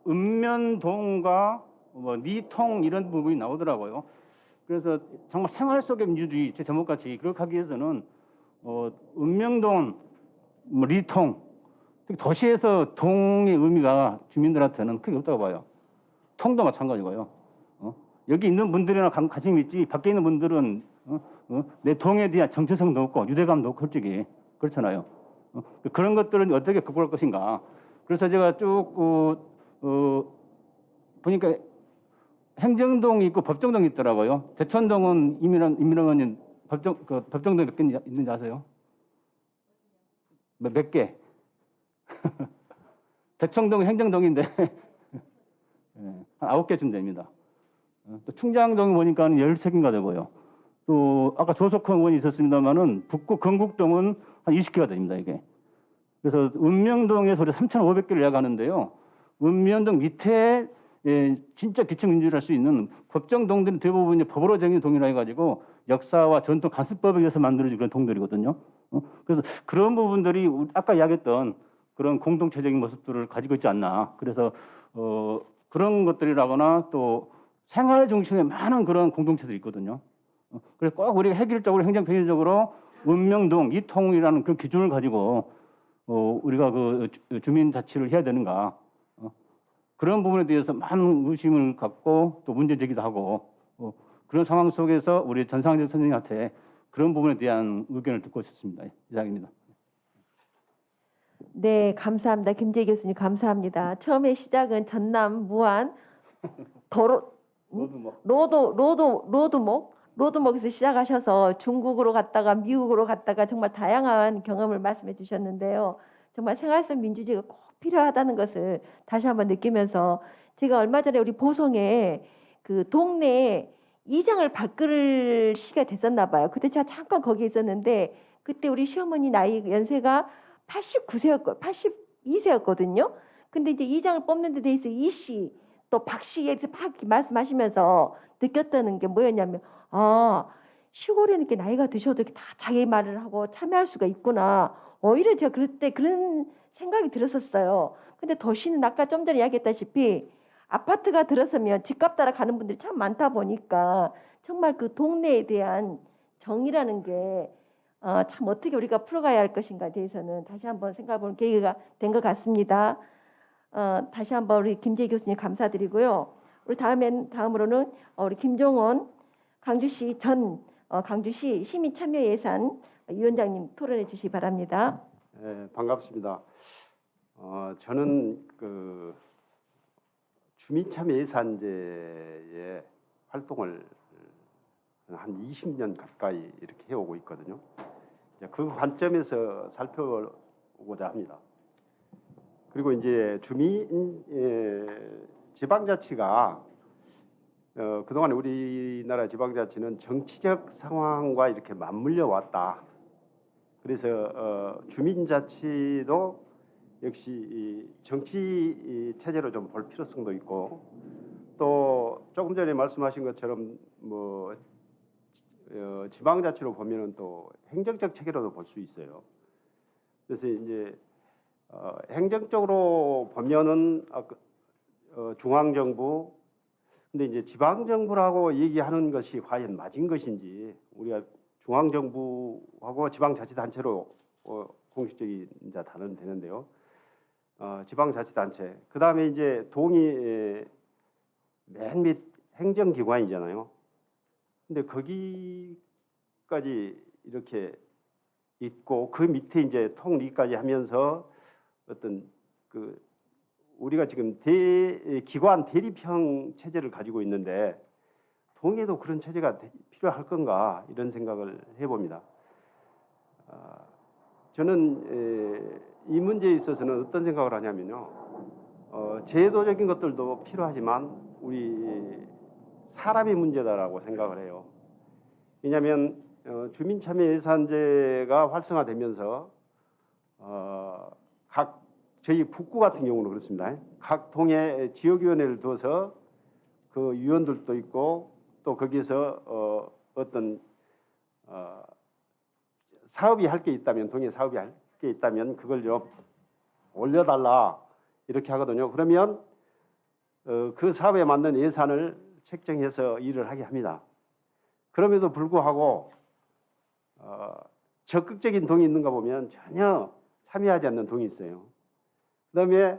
읍면동과 뭐 리통 이런 부분이 나오더라고요. 그래서 정말 생활 속의 민주주의 제 제목같이 그렇게 하기 위해서는 읍면동, 뭐 리통 도시에서 동의 의미가 주민들한테는 크게 없다고 봐요. 통도 마찬가지고요. 여기 있는 분들이나 관심 있지 밖에 있는 분들은 내 동에 대한 정체성도 없고 유대감도 없고 솔직히 그렇잖아요. 그런 것들은 어떻게 극복할 것인가. 그래서 제가 쭉 보니까 행정동이 있고 법정동이 있더라고요. 대천동은 임민영 의원님 법정동 몇 개 있는지 아세요? 몇 개? 대청동은 행정동인데 한 9개쯤 됩니다. 또 충장동에 보니까 13개인가 되고요. 또 아까 조석헌 의원이 있었습니다만은 북구 건국동은 한 20개가 됩니다 이게. 그래서 읍명동에서 우리 3,500개를 예약하는데요. 읍면동 밑에 진짜 기층민주주의를 할 수 있는 법정동들은 대부분 법으로 정해진 동이라 해가지고 역사와 전통 간수법에 의해서 만들어진 그런 동들이거든요. 그래서 그런 부분들이 아까 이야기했던 그런 공동체적인 모습들을 가지고 있지 않나. 그래서 그런 것들이라거나 또 생활 중심의 많은 그런 공동체들이 있거든요. 그래서 꼭 우리가 획일적으로 행정편의적으로 읍명동 이통이라는 그 기준을 가지고 우리가 그 주민자치를 해야 되는가. 그런 부분에 대해서 많은 의심을 갖고 또 문제 제기도 하고 그런 상황 속에서 우리 전상직 선생님한테 그런 부분에 대한 의견을 듣고 싶습니다. 이상입니다. 네, 감사합니다. 김재희 교수님 감사합니다. 처음에 시작은 전남 무안 로드목에서 시작하셔서 중국으로 갔다가 미국으로 갔다가 정말 다양한 경험을 말씀해 주셨는데요. 정말 생활 속 민주주의가 꼭 필요하다는 것을 다시 한번 느끼면서 제가 얼마 전에 우리 보성에 그 동네에 이장을 발끌을 시기가 됐었나 봐요. 그때 제가 잠깐 거기 있었는데 그때 우리 시어머니 나이 연세가 82세였거든요. 근데 이제 이장을 뽑는 데 대해서 이씨 또 박씨에서 막 말씀하시면서 느꼈다는 게 뭐였냐면 시골에는 이렇게 나이가 드셔도 이렇게 다 자기 말을 하고 참여할 수가 있구나. 오히려 제가 그때 그런 생각이 들었었어요. 근데 도시는 아까 좀 전에 이야기했다시피 아파트가 들어서면 집값 따라 가는 분들이 참 많다 보니까 정말 그 동네에 대한 정이라는 게 참 어떻게 우리가 풀어가야 할 것인가에 대해서는 다시 한번 생각해보는 계기가 된 것 같습니다. 다시 한번 우리 김재희 교수님 감사드리고요. 우리 다음으로는 우리 김종원 강주시 강주시 시민참여예산 위원장님 토론해 주시기 바랍니다. 네, 반갑습니다. 저는 그 주민참여예산제의 활동을 한 20년 가까이 이렇게 해오고 있거든요. 이제 그 관점에서 살펴보고자 합니다. 그리고 이제 지방자치가 그동안 우리나라 지방자치는 정치적 상황과 이렇게 맞물려 왔다. 그래서 주민자치도 역시 이 정치 체제로 좀 볼 필요성도 있고 또 조금 전에 말씀하신 것처럼 뭐 지방자치로 보면은 또 행정적 체계로도 볼 수 있어요. 그래서 이제 행정적으로 보면은 중앙정부 근데 이제 지방정부라고 얘기하는 것이 과연 맞은 것인지 우리가 중앙정부하고 지방자치단체로 공식적인 이제 단어는 되는데요. 지방자치단체 그 다음에 이제 동이 맨 밑 행정기관이잖아요. 근데 거기까지 이렇게 있고 그 밑에 이제 통리까지 하면서 어떤 그 우리가 지금 기관 대립형 체제를 가지고 있는데 동에도 그런 체제가 필요할 건가 이런 생각을 해봅니다. 저는 이 문제에 있어서는 어떤 생각을 하냐면요. 제도적인 것들도 필요하지만 우리 사람의 문제다라고 생각을 해요. 왜냐하면 주민참여예산제가 활성화되면서 저희 북구 같은 경우는 그렇습니다. 각 동에 지역위원회를 둬서 그 위원들도 있고 또 거기서 어떤 사업이 할 게 있다면 동에 사업이 할 게 있다면 그걸 좀 올려달라 이렇게 하거든요. 그러면 그 사업에 맞는 예산을 책정해서 일을 하게 합니다. 그럼에도 불구하고 적극적인 동이 있는가 보면 전혀 참여하지 않는 동이 있어요. 그다음에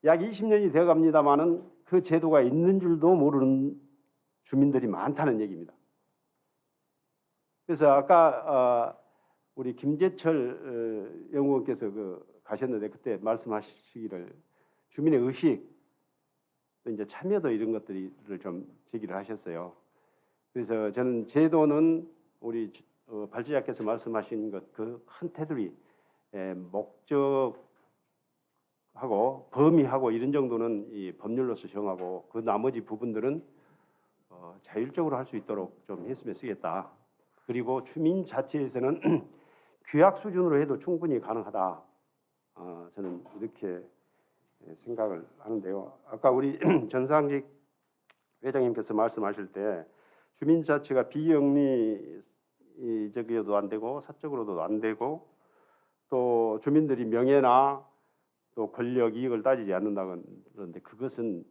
약 20년이 되어 갑니다마는 그 제도가 있는 줄도 모르는 주민들이 많다는 얘기입니다. 그래서 아까 우리 김재철 연구원께서 가셨는데 그때 말씀하시기를 주민의 의식, 또 이제 참여도 이런 것들을 좀 제기를 하셨어요. 그래서 저는 제도는 우리 발제자께서 말씀하신 것 그 큰 테두리 목적하고 범위하고 이런 정도는 이 법률로서 정하고 그 나머지 부분들은 자율적으로 할 수 있도록 좀 했으면 쓰겠다 그리고 주민자치에서는 규약 수준으로 해도 충분히 가능하다. 저는 이렇게 생각을 하는데요. 아까 우리 전상직 회장님께서 말씀하실 때 주민자치가 비영리적이어도 안 되고 사적으로도 안 되고 또 주민들이 명예나 또 권력 이익을 따지지 않는다고 그러는데 그것은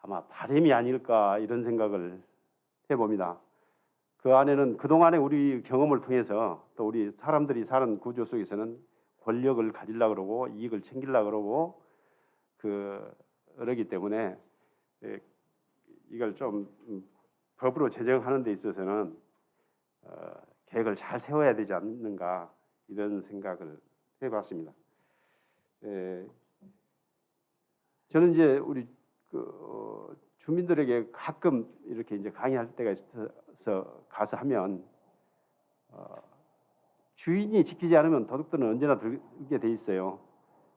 아마 바람이 아닐까 이런 생각을 해봅니다. 그 안에는 그동안의 우리 경험을 통해서 또 우리 사람들이 사는 구조 속에서는 권력을 가지려고 그러고 이익을 챙기려고 그러고 그러기 때문에 이걸 좀 법으로 제정하는 데 있어서는 계획을 잘 세워야 되지 않는가 이런 생각을 해봤습니다. 저는 이제 우리 주민들에게 가끔 이렇게 이제 강의할 때가 있어서 가서 하면 주인이 지키지 않으면 도둑들은 언제나 들게 돼 있어요.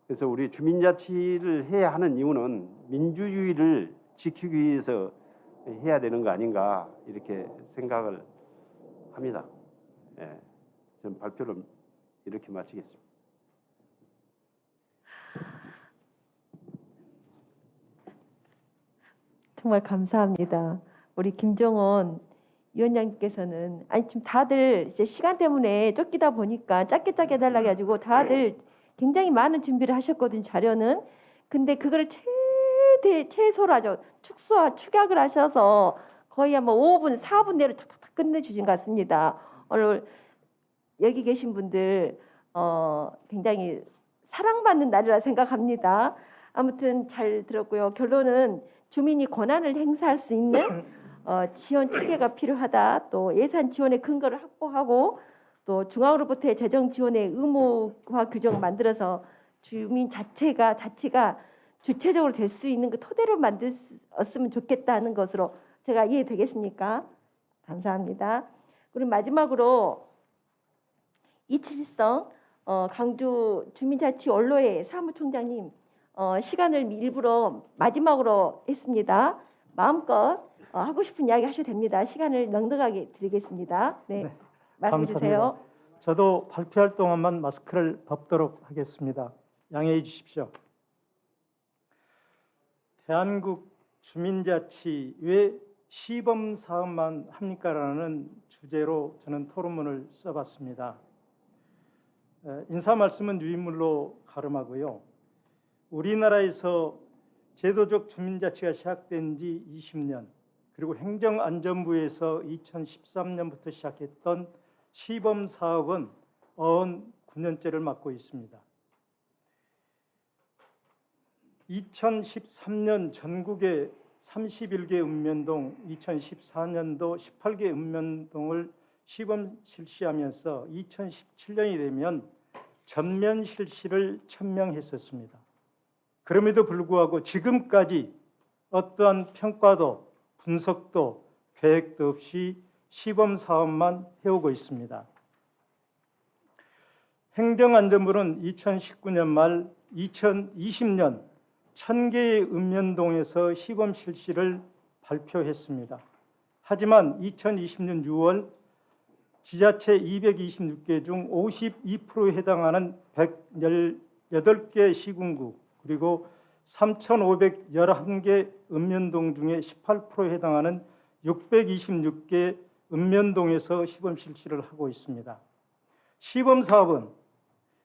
그래서 우리 주민자치를 해야 하는 이유는 민주주의를 지키기 위해서 해야 되는 거 아닌가 이렇게 생각을 합니다. 예, 전 발표를 이렇게 마치겠습니다. 정말 감사합니다. 우리 김정원 위원장님께서는 지금 다들 이제 시간 때문에 쫓기다 보니까 짧게 해달라고 해가지고 다들 굉장히 많은 준비를 하셨거든요. 자료는. 근데 그거를 최소로 아주 축약을 하셔서 거의 한 5분, 4분 내로 탁탁탁 끝내주신 것 같습니다. 오늘 여기 계신 분들 굉장히 사랑받는 날이라 생각합니다. 아무튼 잘 들었고요. 결론은 주민이 권한을 행사할 수 있는 지원 체계가 필요하다. 또 예산 지원의 근거를 확보하고 또 중앙으로부터의 재정 지원의 의무화 규정을 만들어서 주민 자치가 주체적으로 될 수 있는 그 토대를 만들었으면 좋겠다는 것으로 제가 이해되겠습니까? 감사합니다. 그리고 마지막으로 이칠성 강주 주민자치 원로회 사무총장님 시간을 일부러 마지막으로 했습니다. 마음껏 하고 싶은 이야기 하셔도 됩니다. 시간을 넉넉하게 드리겠습니다. 네, 말씀 주세요. 감사합니다. 저도 발표할 동안만 마스크를 벗도록 하겠습니다. 양해해 주십시오. 대한민국 주민자치 왜 시범 사업만 합니까라는 주제로 저는 토론문을 써봤습니다. 인사 말씀은 유인물로 가름하고요. 우리나라에서 제도적 주민자치가 시작된 지 20년, 그리고 행정안전부에서 2013년부터 시작했던 시범 사업은 9년째를 맞고 있습니다. 2013년 전국에 31개 읍면동, 2014년도 18개 읍면동을 시범 실시하면서 2017년이 되면 전면 실시를 천명했었습니다. 그럼에도 불구하고 지금까지 어떠한 평가도 분석도 계획도 없이 시범 사업만 해오고 있습니다. 행정안전부는 2019년 말 2020년 1000개의 읍면동에서 시범 실시를 발표했습니다. 하지만 2020년 6월 지자체 226개 중 52%에 해당하는 118개 시군구 그리고 3,511개 읍면동 중에 18%에 해당하는 626개 읍면동에서 시범 실시를 하고 있습니다. 시범 사업은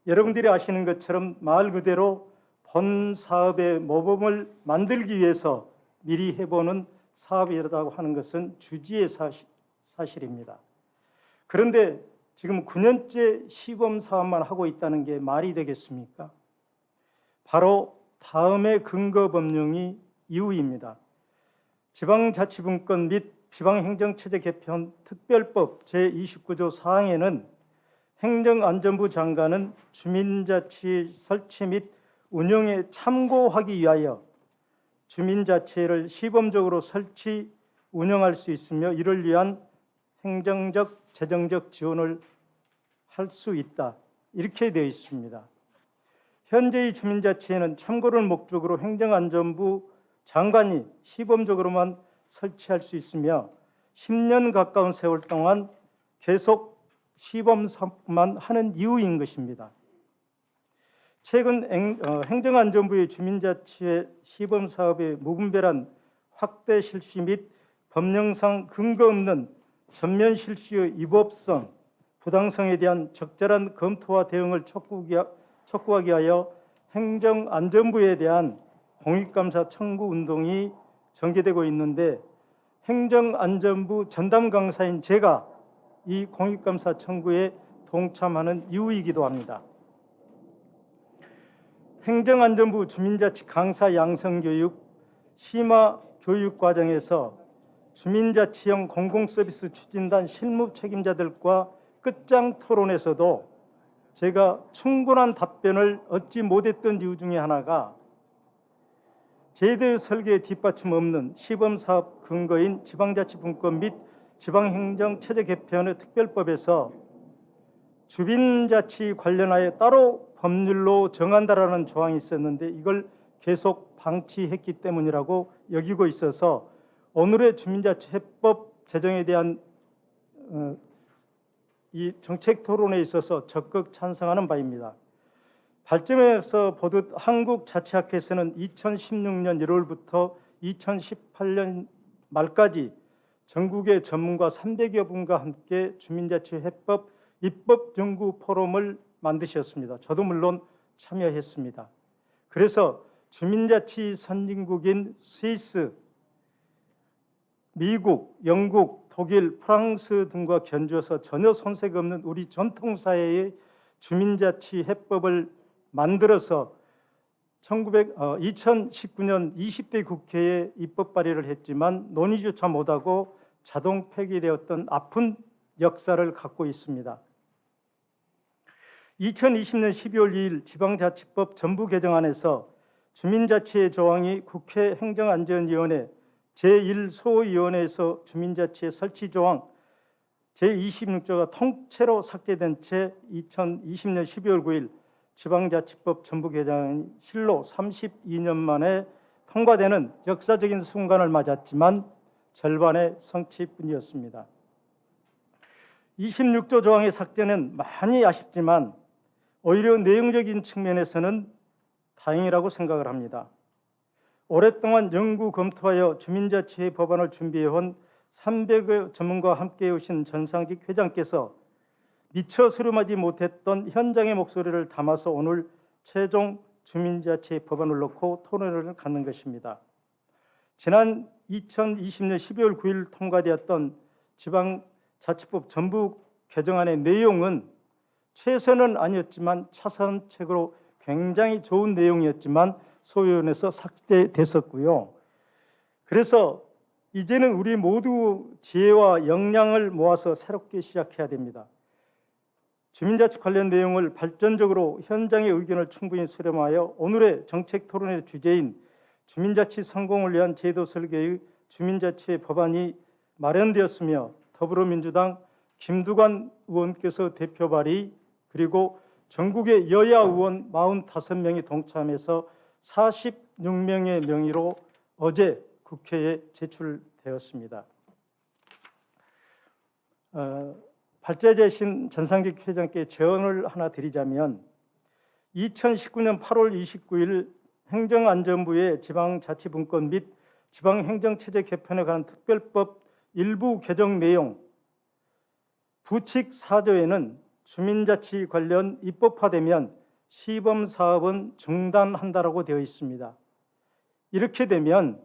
여러분들이 아시는 것처럼 말 그대로 본 사업의 모범을 만들기 위해서 미리 해보는 사업이라고 하는 것은 주지의 사실입니다. 그런데 지금 9년째 시범 사업만 하고 있다는 게 말이 되겠습니까? 바로 다음의 근거 법령이 이유입니다. 지방자치분권 및 지방행정체제 개편 특별법 제29조 4항에는 행정안전부 장관은 주민자치 설치 및 운영에 참고하기 위하여 주민자치를 시범적으로 설치, 운영할 수 있으며 이를 위한 행정적, 재정적 지원을 할 수 있다. 이렇게 되어 있습니다. 현재의 주민자치에는 참고를 목적으로 행정안전부 장관이 시범적으로만 설치할 수 있으며 10년 가까운 세월 동안 계속 시범 사업만 하는 이유인 것입니다. 최근 행정안전부의 주민자치회 시범 사업의 무분별한 확대 실시 및 법령상 근거 없는 전면 실시의 위법성, 부당성에 대한 적절한 검토와 대응을 촉구하기 위하여 행정안전부에 대한 공익감사 청구 운동이 전개되고 있는데 행정안전부 전담 강사인 제가 이 공익감사 청구에 동참하는 이유이기도 합니다. 행정안전부 주민자치 강사 양성교육 심화 교육 과정에서 주민자치형 공공서비스 추진단 실무 책임자들과 끝장 토론에서도 제가 충분한 답변을 얻지 못했던 이유 중에 하나가 제도의 설계에 뒷받침 없는 시범사업 근거인 지방자치분권 및 지방행정체제 개편의 특별법에서 주민자치 관련하여 따로 법률로 정한다라는 조항이 있었는데 이걸 계속 방치했기 때문이라고 여기고 있어서 오늘의 주민자치해법 제정에 대한 이 정책 토론에 있어서 적극 찬성하는 바입니다. 발전에서 보듯 한국자치학회에서는 2016년 1월부터 2018년 말까지 전국의 전문가 300여 분과 함께 주민자치해법 입법 연구 포럼을 만드셨습니다. 저도 물론 참여했습니다. 그래서 주민자치 선진국인 스위스, 미국, 영국, 독일, 프랑스 등과 견주어서 전혀 손색 없는 우리 전통사회의 주민자치 해법을 만들어서 2019년 20대 국회에 입법 발의를 했지만 논의조차 못하고 자동 폐기되었던 아픈 역사를 갖고 있습니다. 2020년 12월 2일 지방자치법 전부 개정안에서 주민자치의 조항이 국회 행정안전위원회 제1소위원회에서 주민자치의 설치 조항 제26조가 통째로 삭제된 채 2020년 12월 9일 지방자치법 전부 개정안이 실로 32년 만에 통과되는 역사적인 순간을 맞았지만 절반의 성취뿐이었습니다. 26조 조항의 삭제는 많이 아쉽지만 오히려 내용적인 측면에서는 다행이라고 생각을 합니다. 오랫동안 연구 검토하여 주민자치 법안을 준비해온 300여 전문가와 함께 오신 전상직 회장께서 미처 수렴하지 못했던 현장의 목소리를 담아서 오늘 최종 주민자치 법안을 놓고 토론회를 갖는 것입니다. 지난 2020년 12월 9일 통과되었던 지방자치법 전부 개정안의 내용은 최선은 아니었지만 차선책으로 굉장히 좋은 내용이었지만 소위원회에서 삭제됐었고요. 그래서 이제는 우리 모두 지혜와 역량을 모아서 새롭게 시작해야 됩니다. 주민자치 관련 내용을 발전적으로 현장의 의견을 충분히 수렴하여 오늘의 정책 토론의 주제인 주민자치 성공을 위한 제도 설계의 주민자치 법안이 마련되었으며 더불어민주당 김두관 의원께서 대표 발의 그리고 전국의 여야 의원 45명이 동참해서 46명의 명의로 어제 국회에 제출되었습니다. 발제되신 전상직 회장께 제언을 하나 드리자면 2019년 8월 29일 행정안전부의 지방자치분권 및 지방행정체제 개편에 관한 특별법 일부 개정 내용 부칙 4조에는 주민자치 관련 입법화되면 시범사업은 중단한다라고 되어 있습니다. 이렇게 되면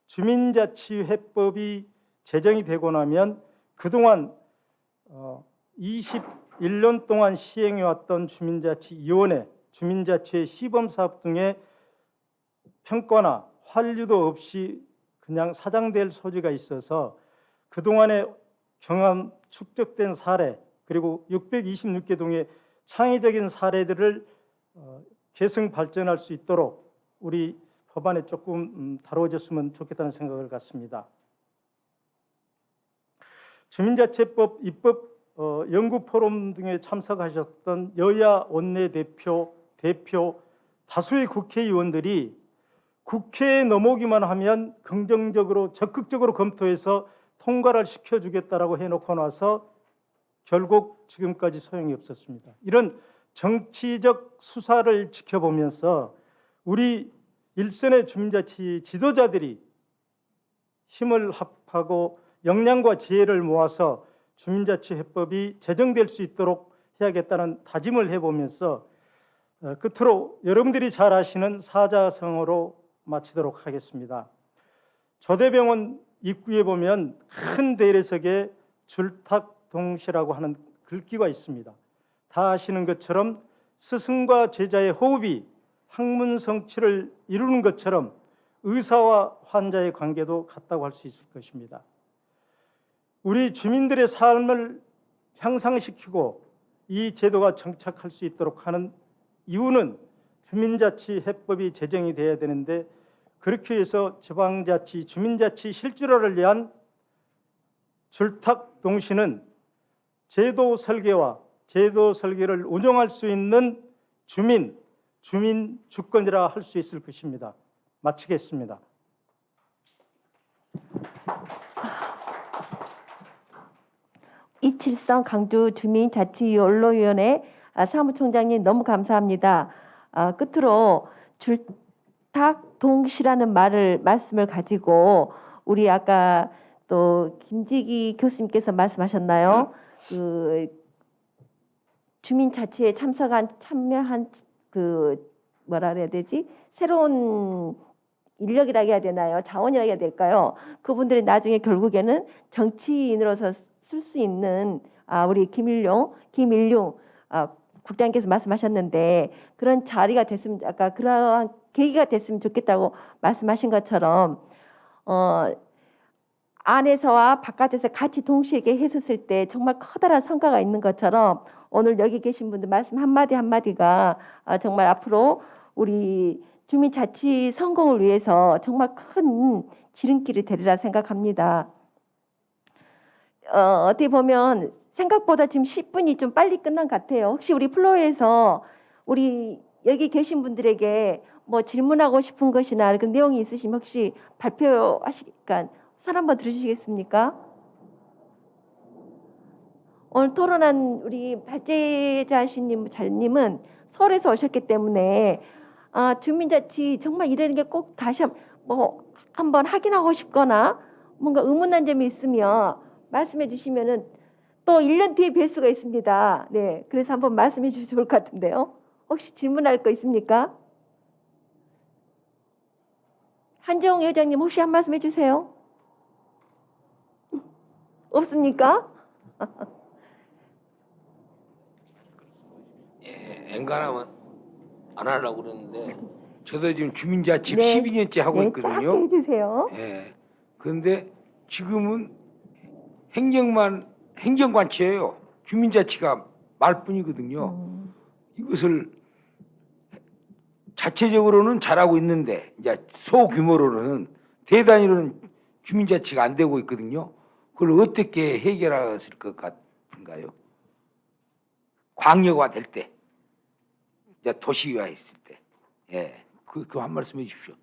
주민자치회법이 제정이 되고 나면 그동안 21년 동안 시행해왔던 주민자치위원회, 주민자치의 시범사업 등의 평가나 환류도 없이 그냥 사장될 소지가 있어서 그동안의 경험 축적된 사례 그리고 626개 동의 창의적인 사례들을 계승 발전할 수 있도록 우리 법안에 조금 다뤄졌으면 좋겠다는 생각을 갖습니다. 주민자치법 입법 연구 포럼 등에 참석하셨던 여야 원내대표, 대표 다수의 국회의원들이 국회에 넘어오기만 하면 긍정적으로 적극적으로 검토해서 통과를 시켜주겠다라고 해놓고 나서 결국 지금까지 소용이 없었습니다. 이런 정치적 수사를 지켜보면서 우리 일선의 주민자치 지도자들이 힘을 합하고 역량과 지혜를 모아서 주민자치해법이 제정될 수 있도록 해야겠다는 다짐을 해보면서 끝으로 여러분들이 잘 아시는 사자성어로 마치도록 하겠습니다. 조대병원 입구에 보면 큰 대리석에 줄탁동시라고 하는 글귀가 있습니다. 다 아시는 것처럼 스승과 제자의 호흡이 학문 성취를 이루는 것처럼 의사와 환자의 관계도 같다고 할 수 있을 것입니다. 우리 주민들의 삶을 향상시키고 이 제도가 정착할 수 있도록 하는 이유는 주민자치해법이 제정이 돼야 되는데, 그렇게 해서 지방자치, 주민자치 실질화를 위한 줄탁동시는 제도 설계와 제도 설계를 운영할 수 있는 주민 주권이라 할 수 있을 것입니다. 마치겠습니다. 이칠성 강주 주민자치연로위원회 사무총장님 너무 감사합니다. 끝으로 줄탁동시라는 말씀을 가지고 우리 아까 또 김재기 교수님께서 말씀하셨나요? 그 주민자치에 참여한 그 뭐라 그래야 되지? 새로운 인력이라 해야 되나요? 자원이라 해야 될까요? 그분들이 나중에 결국에는 정치인으로서 쓸 수 있는 우리 김일용 국장님께서 말씀하셨는데, 그런 자리가 됐으면, 아까 그러한 계기가 됐으면 좋겠다고 말씀하신 것처럼 안에서와 바깥에서 같이 동시에 했었을 때 정말 커다란 성과가 있는 것처럼 오늘 여기 계신 분들 말씀 한마디 한마디가 정말 앞으로 우리 주민자치 성공을 위해서 정말 큰 지름길이 되리라 생각합니다. 어떻게 보면 생각보다 지금 10분이 좀 빨리 끝난 것 같아요. 혹시 우리 플로어에서 우리 여기 계신 분들에게 뭐 질문하고 싶은 것이나 그런 내용이 있으시면 혹시 발표하시니까 선 한번 들으시겠습니까? 오늘 토론한 우리 발제자신님 잘님은 서울에서 오셨기 때문에 주민자치 정말 이러는 게 꼭 다시 한번 확인하고 싶거나 뭔가 의문한 점이 있으면 말씀해 주시면은 또 1년 뒤에 뵐 수가 있습니다. 네, 그래서 한번 말씀해 주시면 좋을 것 같은데요. 혹시 질문할 거 있습니까? 한재홍 회장님 혹시 한 말씀 해주세요. 없습니까? 엔간하면 안 하려고 그러는데 저도 지금 주민자치 네. 12년째 하고 네, 있거든요. 짧게 해주세요. 예. 그런데 지금은 행정관치예요. 주민자치가 말뿐이거든요. 이것을 자체적으로는 잘하고 있는데 이제 소규모로는 대단위로는 주민자치가 안 되고 있거든요. 그걸 어떻게 해결했을 것 같은가요? 광역화 될 때, 이제 도시화 했을 때, 예, 그 한 말씀 해주십시오.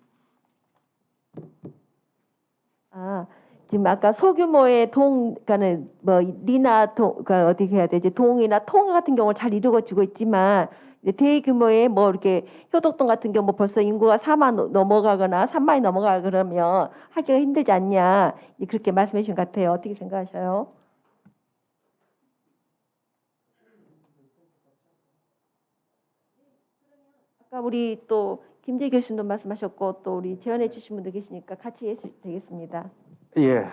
지금 아까 소규모의 그러니까는 뭐 리나 그러니까 어떻게 해야 되지? 동이나 통 같은 경우는 잘 이루어지고 있지만 이제 대규모의 뭐 이렇게 효덕동 같은 경우 벌써 인구가 4만 넘어가거나 3만이 넘어가 그러면 하기가 힘들지 않냐 그렇게 말씀해 주신 것 같아요. 어떻게 생각하셔요? 아까 우리 또 김재 교수님도 말씀하셨고 또 우리 제안해 주신 분도 계시니까 같이 해주셔도 되겠습니다. 예,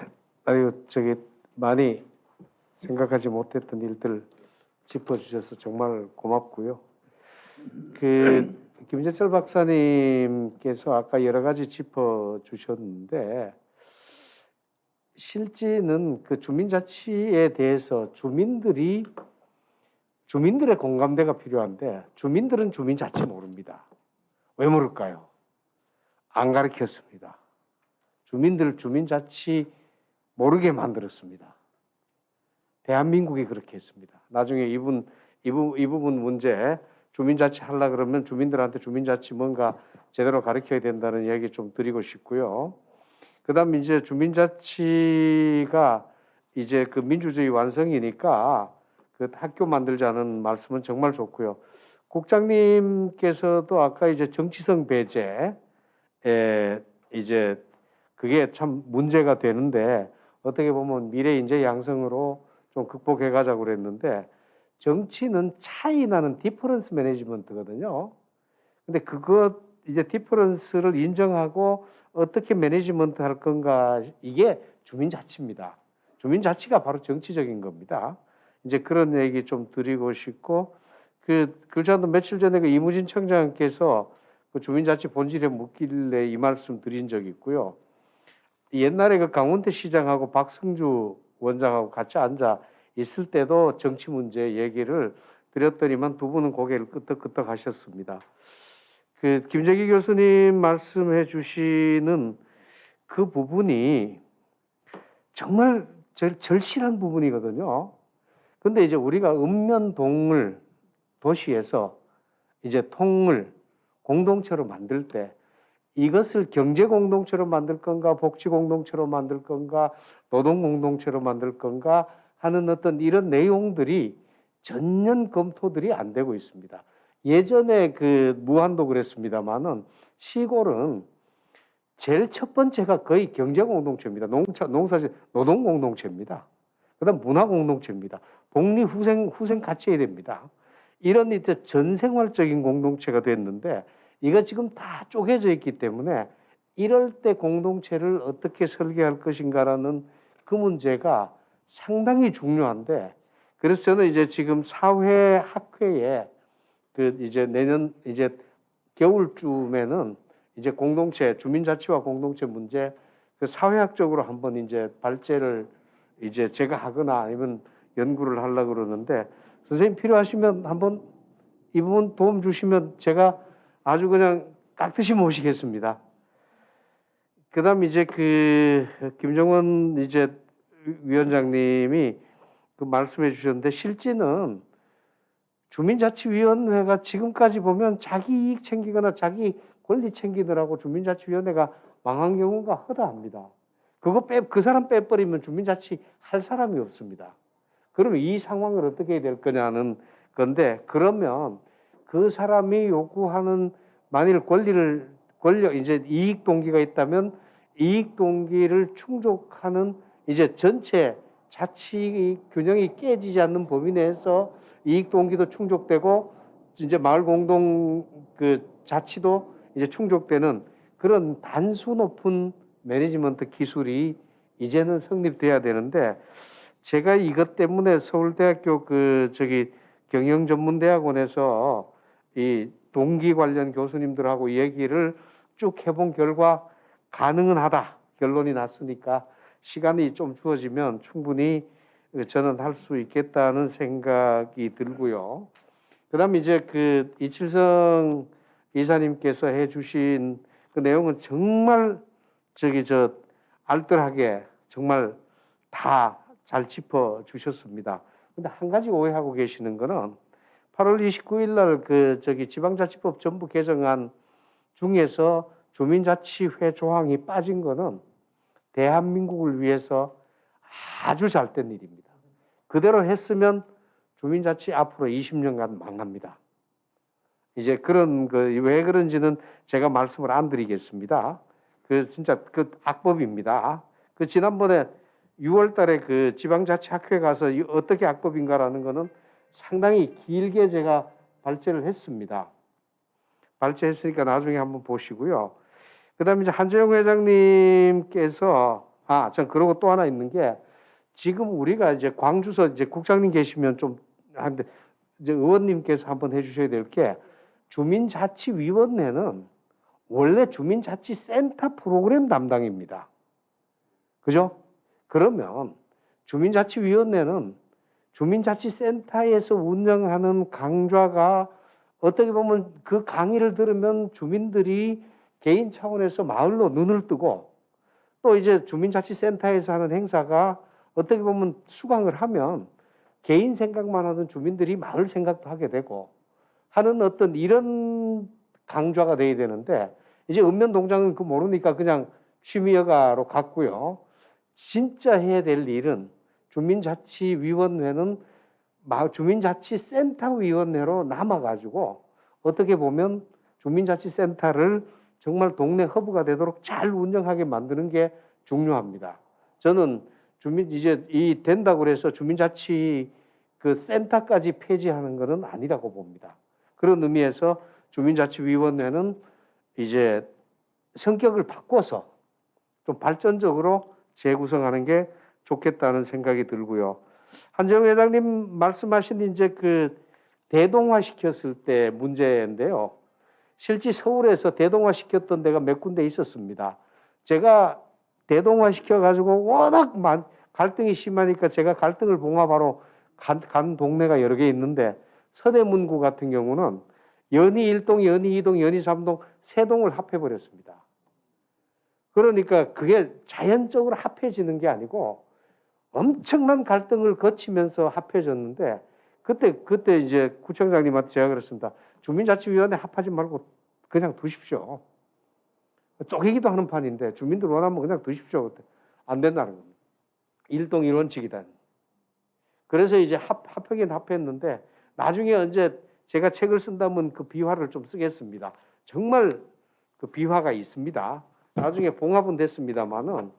저기 많이 생각하지 못했던 일들 짚어주셔서 정말 고맙고요. 김재철 박사님께서 아까 여러 가지 짚어주셨는데 실제는 그 주민자치에 대해서 주민들의 공감대가 필요한데 주민들은 주민자치 모릅니다. 왜 모를까요? 안 가르쳤습니다. 주민들 주민자치 모르게 만들었습니다. 대한민국이 그렇게 했습니다. 나중에 이 부분 문제 주민자치 하려 그러면 주민들한테 주민자치 뭔가 제대로 가르쳐야 된다는 이야기 좀 드리고 싶고요. 그다음 이제 주민자치가 이제 그 민주주의 완성이니까 그 학교 만들자는 말씀은 정말 좋고요. 국장님께서도 아까 이제 정치성 배제에 이제 그게 참 문제가 되는데 어떻게 보면 미래 인재 양성으로 좀 극복해 가자고 그랬는데 정치는 차이 나는 디퍼런스 매니지먼트거든요. 근데 그것 이제 디퍼런스를 인정하고 어떻게 매니지먼트 할 건가 이게 주민자치입니다. 주민자치가 바로 정치적인 겁니다. 이제 그런 얘기 좀 드리고 싶고 그렇지 않아도 며칠 전에 그 이무진 청장께서 그 주민자치 본질에 묻길래 이 말씀 드린 적이 있고요. 옛날에 그 강원대 시장하고 박승주 원장하고 같이 앉아 있을 때도 정치 문제 얘기를 드렸더니만 두 분은 고개를 끄덕끄덕 하셨습니다. 그 김재기 교수님 말씀해 주시는 그 부분이 정말 절실한 부분이거든요. 근데 이제 우리가 읍면동을 도시에서 이제 통을 공동체로 만들 때 이것을 경제 공동체로 만들 건가, 복지 공동체로 만들 건가, 노동 공동체로 만들 건가 하는 어떤 이런 내용들이 전면 검토들이 안 되고 있습니다. 예전에 그 무한도 그랬습니다만은 시골은 제일 첫 번째가 거의 경제 공동체입니다. 노동 공동체입니다. 그다음 문화 공동체입니다. 복리 후생 같이 해야 됩니다. 이런 이제 전생활적인 공동체가 됐는데 이거 지금 다 쪼개져 있기 때문에 이럴 때 공동체를 어떻게 설계할 것인가라는 그 문제가 상당히 중요한데 그래서 저는 이제 지금 사회 학회에 그 이제 내년 이제 겨울쯤에는 이제 공동체 주민자치와 공동체 문제 그 사회학적으로 한번 이제 발제를 이제 제가 하거나 아니면 연구를 하려고 그러는데 선생님 필요하시면 한번 이 부분 도움 주시면 제가 아주 그냥 깍듯이 모시겠습니다. 그다음 이제 그 김정원 이제 위원장님이 그 말씀해 주셨는데 실제는 주민자치위원회가 지금까지 보면 자기 이익 챙기거나 자기 권리 챙기느라고 주민자치위원회가 망한 경우가 허다합니다. 그 사람 빼버리면 주민자치 할 사람이 없습니다. 그러면 이 상황을 어떻게 해야 될 거냐는 건데 그러면 그 사람이 요구하는 만일 이제 이익 동기가 있다면 이익 동기를 충족하는 이제 전체 자치 균형이 깨지지 않는 범위 내에서 이익 동기도 충족되고 이제 마을 공동 그 자치도 이제 충족되는 그런 단수 높은 매니지먼트 기술이 이제는 성립돼야 되는데 제가 이것 때문에 서울대학교 경영전문대학원에서 이 동기 관련 교수님들하고 얘기를 쭉 해본 결과 가능은 하다 결론이 났으니까 시간이 좀 주어지면 충분히 저는 할 수 있겠다는 생각이 들고요. 그다음 이제 그 이칠성 이사님께서 해주신 그 내용은 정말 알뜰하게 정말 다 잘 짚어 주셨습니다. 근데 한 가지 오해하고 계시는 거는 8월 29일 날 지방자치법 전부 개정안 중에서 주민자치회 조항이 빠진 거는 대한민국을 위해서 아주 잘된 일입니다. 그대로 했으면 주민자치 앞으로 20년간 망합니다. 이제 그런 왜 그런지는 제가 말씀을 안 드리겠습니다. 진짜 악법입니다. 지난번에 6월 달에 지방자치학회 가서 어떻게 악법인가라는 거는 상당히 길게 제가 발제를 했습니다. 발제했으니까 나중에 한번 보시고요. 그다음에 이제 한재영 회장님께서 전 그러고 또 하나 있는 게 지금 우리가 이제 광주서 이제 국장님 계시면 좀 한데 이제 의원님께서 한번 해주셔야 될 게 주민자치위원회는 원래 주민자치센터 프로그램 담당입니다. 그죠? 그러면 주민자치위원회는 주민자치센터에서 운영하는 강좌가 어떻게 보면 그 강의를 들으면 주민들이 개인 차원에서 마을로 눈을 뜨고 또 이제 주민자치센터에서 하는 행사가 어떻게 보면 수강을 하면 개인 생각만 하던 주민들이 마을 생각도 하게 되고 하는 어떤 이런 강좌가 돼야 되는데 이제 읍면동장은 모르니까 그냥 취미여가로 갔고요. 진짜 해야 될 일은 주민자치위원회는 주민자치센터위원회로 남아가지고 어떻게 보면 주민자치센터를 정말 동네 허브가 되도록 잘 운영하게 만드는 게 중요합니다. 저는 이제 된다고 해서 주민자치 그 센터까지 폐지하는 것은 아니라고 봅니다. 그런 의미에서 주민자치위원회는 이제 성격을 바꿔서 좀 발전적으로 재구성하는 게 좋겠다는 생각이 들고요. 한정우 회장님 말씀하신 이제 그 대동화 시켰을 때 문제인데요. 실제 서울에서 대동화 시켰던 데가 몇 군데 있었습니다. 제가 대동화 시켜가지고 워낙 갈등이 심하니까 제가 갈등을 봉합하러 간 동네가 여러 개 있는데 서대문구 같은 경우는 연희 1동, 연희 2동, 연희 3동 세 동을 합해버렸습니다. 그러니까 그게 자연적으로 합해지는 게 아니고 엄청난 갈등을 거치면서 합해졌는데 그때 이제 구청장님한테 제가 그랬습니다. 주민자치위원회 합하지 말고 그냥 두십시오. 쪼개기도 하는 판인데 주민들 원하면 그냥 두십시오. 그때 안 된다는 겁니다. 1동 1원칙이다. 그래서 이제 합하긴 합했는데 나중에 언제 제가 책을 쓴다면 그 비화를 좀 쓰겠습니다. 정말 그 비화가 있습니다. 나중에 봉합은 됐습니다만은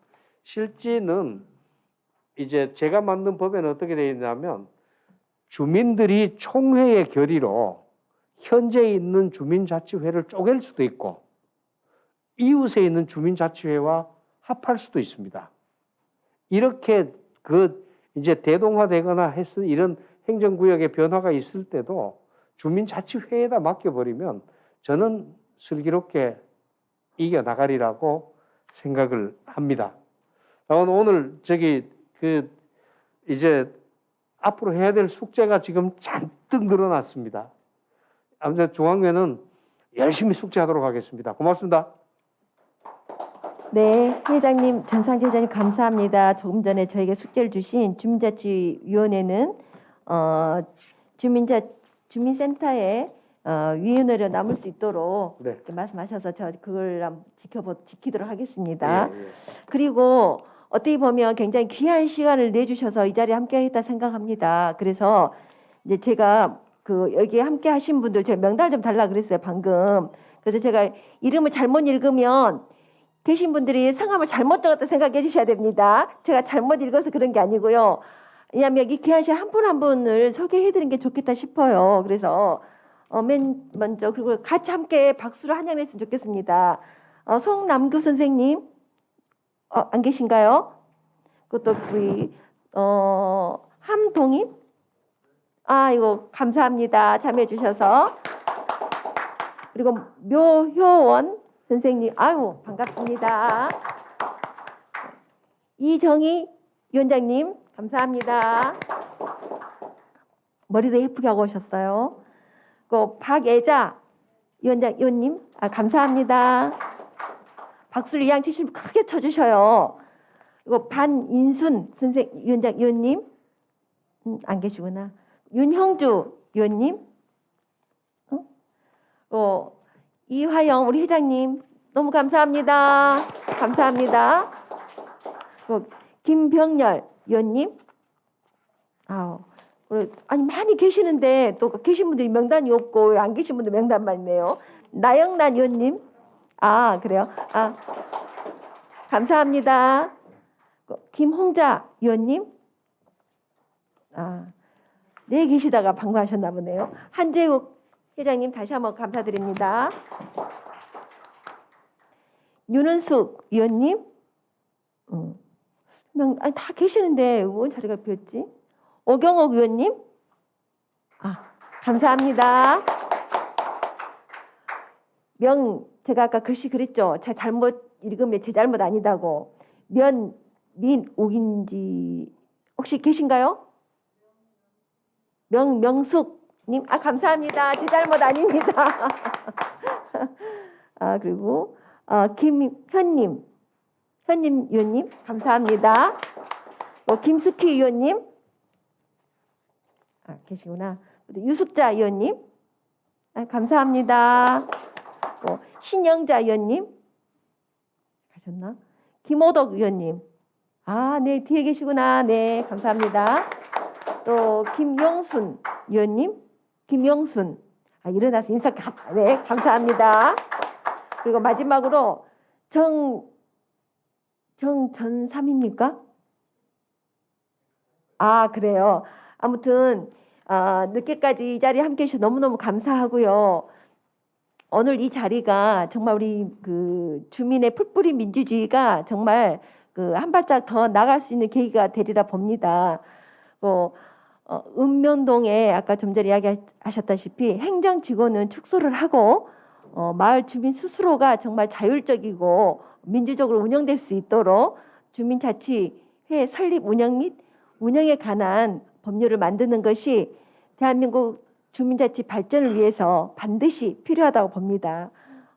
실제는 이제 제가 만든 법에는 어떻게 되어 있냐면 주민들이 총회의 결의로 현재 있는 주민자치회를 쪼갤 수도 있고 이웃에 있는 주민자치회와 합할 수도 있습니다. 이렇게 이제 대동화되거나 했을 이런 행정구역의 변화가 있을 때도 주민자치회에다 맡겨버리면 저는 슬기롭게 이겨나가리라고 생각을 합니다. 오늘 이제 앞으로 해야 될 숙제가 지금 잔뜩 늘어났습니다. 아무튼 중앙회는 열심히 숙제하도록 하겠습니다. 고맙습니다. 네, 회장님, 전상진 회장님 감사합니다. 조금 전에 저에게 숙제를 주신 주민자치위원회는 주민센터에 위원회로 남을 수 있도록 네. 이렇게 말씀하셔서 저 그걸 지키도록 하겠습니다. 예, 예. 그리고 어떻게 보면 굉장히 귀한 시간을 내주셔서 이 자리에 함께했다 생각합니다. 그래서 이제 제가 여기 함께 하신 분들 제가 명단을 좀 달라 그랬어요 방금. 그래서 제가 이름을 잘못 읽으면 계신 분들이 성함을 잘못 적었다 생각해 주셔야 됩니다. 제가 잘못 읽어서 그런 게 아니고요. 왜냐하면 여기 귀한 시간 한 분 한 분을 소개해드리는 게 좋겠다 싶어요. 그래서 맨 먼저 그리고 같이 함께 박수로 환영했으면 좋겠습니다. 송남규 선생님 안 계신가요? 그것도 우리 함동인 이거 감사합니다. 참여해 주셔서. 그리고 묘효원 선생님 아유 반갑습니다. 이정희 위원장님 감사합니다. 머리도 예쁘게 하고 오셨어요. 박애자 위원님 감사합니다. 박수를 이왕 치시면 크게 쳐주셔요. 이거 반인순 위원님 안 계시구나. 윤형주 위원님, 이화영 우리 회장님 너무 감사합니다. 감사합니다. 김병렬 위원님, 아니 많이 계시는데 또 계신 분들이 명단이 없고 안 계신 분들 명단만 있네요. 나영란 위원님, 그래요. 감사합니다. 김홍자 위원님, 네 계시다가 방문하셨나 보네요. 한재욱 회장님 다시 한번 감사드립니다. 윤은숙 위원님, 다 계시는데 왜 자리가 비었지? 오경옥 위원님, 감사합니다. 제가 아까 글씨 그랬죠. 제가 잘못 읽으면 제 잘못 아니다고. 민옥인지 혹시 계신가요? 명숙님, 감사합니다. 제 잘못 아닙니다. 그리고 김현님 위원님 감사합니다. 김숙희 위원님 계시구나. 유숙자 위원님 감사합니다. 신영자 위원님 가셨나? 김호덕 위원님 네 뒤에 계시구나. 네 감사합니다. 또 김영순 의원님, 김영순 일어나서 인사 네, 감사합니다. 그리고 마지막으로 정전삼입니까? 그래요. 아무튼 늦게까지 이 자리에 함께해 주셔서 너무너무 감사하고요. 오늘 이 자리가 정말 우리 그 주민의 풀뿌리 민주주의가 정말 그 한 발짝 더 나갈 수 있는 계기가 되리라 봅니다. 읍면동에 아까 좀 전에 이야기하셨다시피 행정 직원은 축소를 하고 마을 주민 스스로가 정말 자율적이고 민주적으로 운영될 수 있도록 주민자치회 설립 운영 및 운영에 관한 법률을 만드는 것이 대한민국 주민자치 발전을 위해서 반드시 필요하다고 봅니다.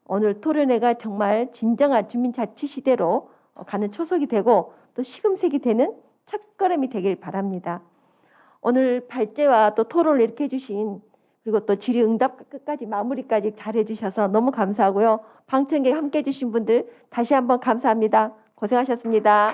오늘 토론회가 정말 진정한 주민자치 시대로 가는 초석이 되고 또 시금색이 되는 첫걸음이 되길 바랍니다. 오늘 발제와 또 토론을 이렇게 해주신 그리고 또 질의응답 끝까지 마무리까지 잘 해주셔서 너무 감사하고요. 방청객 함께 해주신 분들 다시 한번 감사합니다. 고생하셨습니다.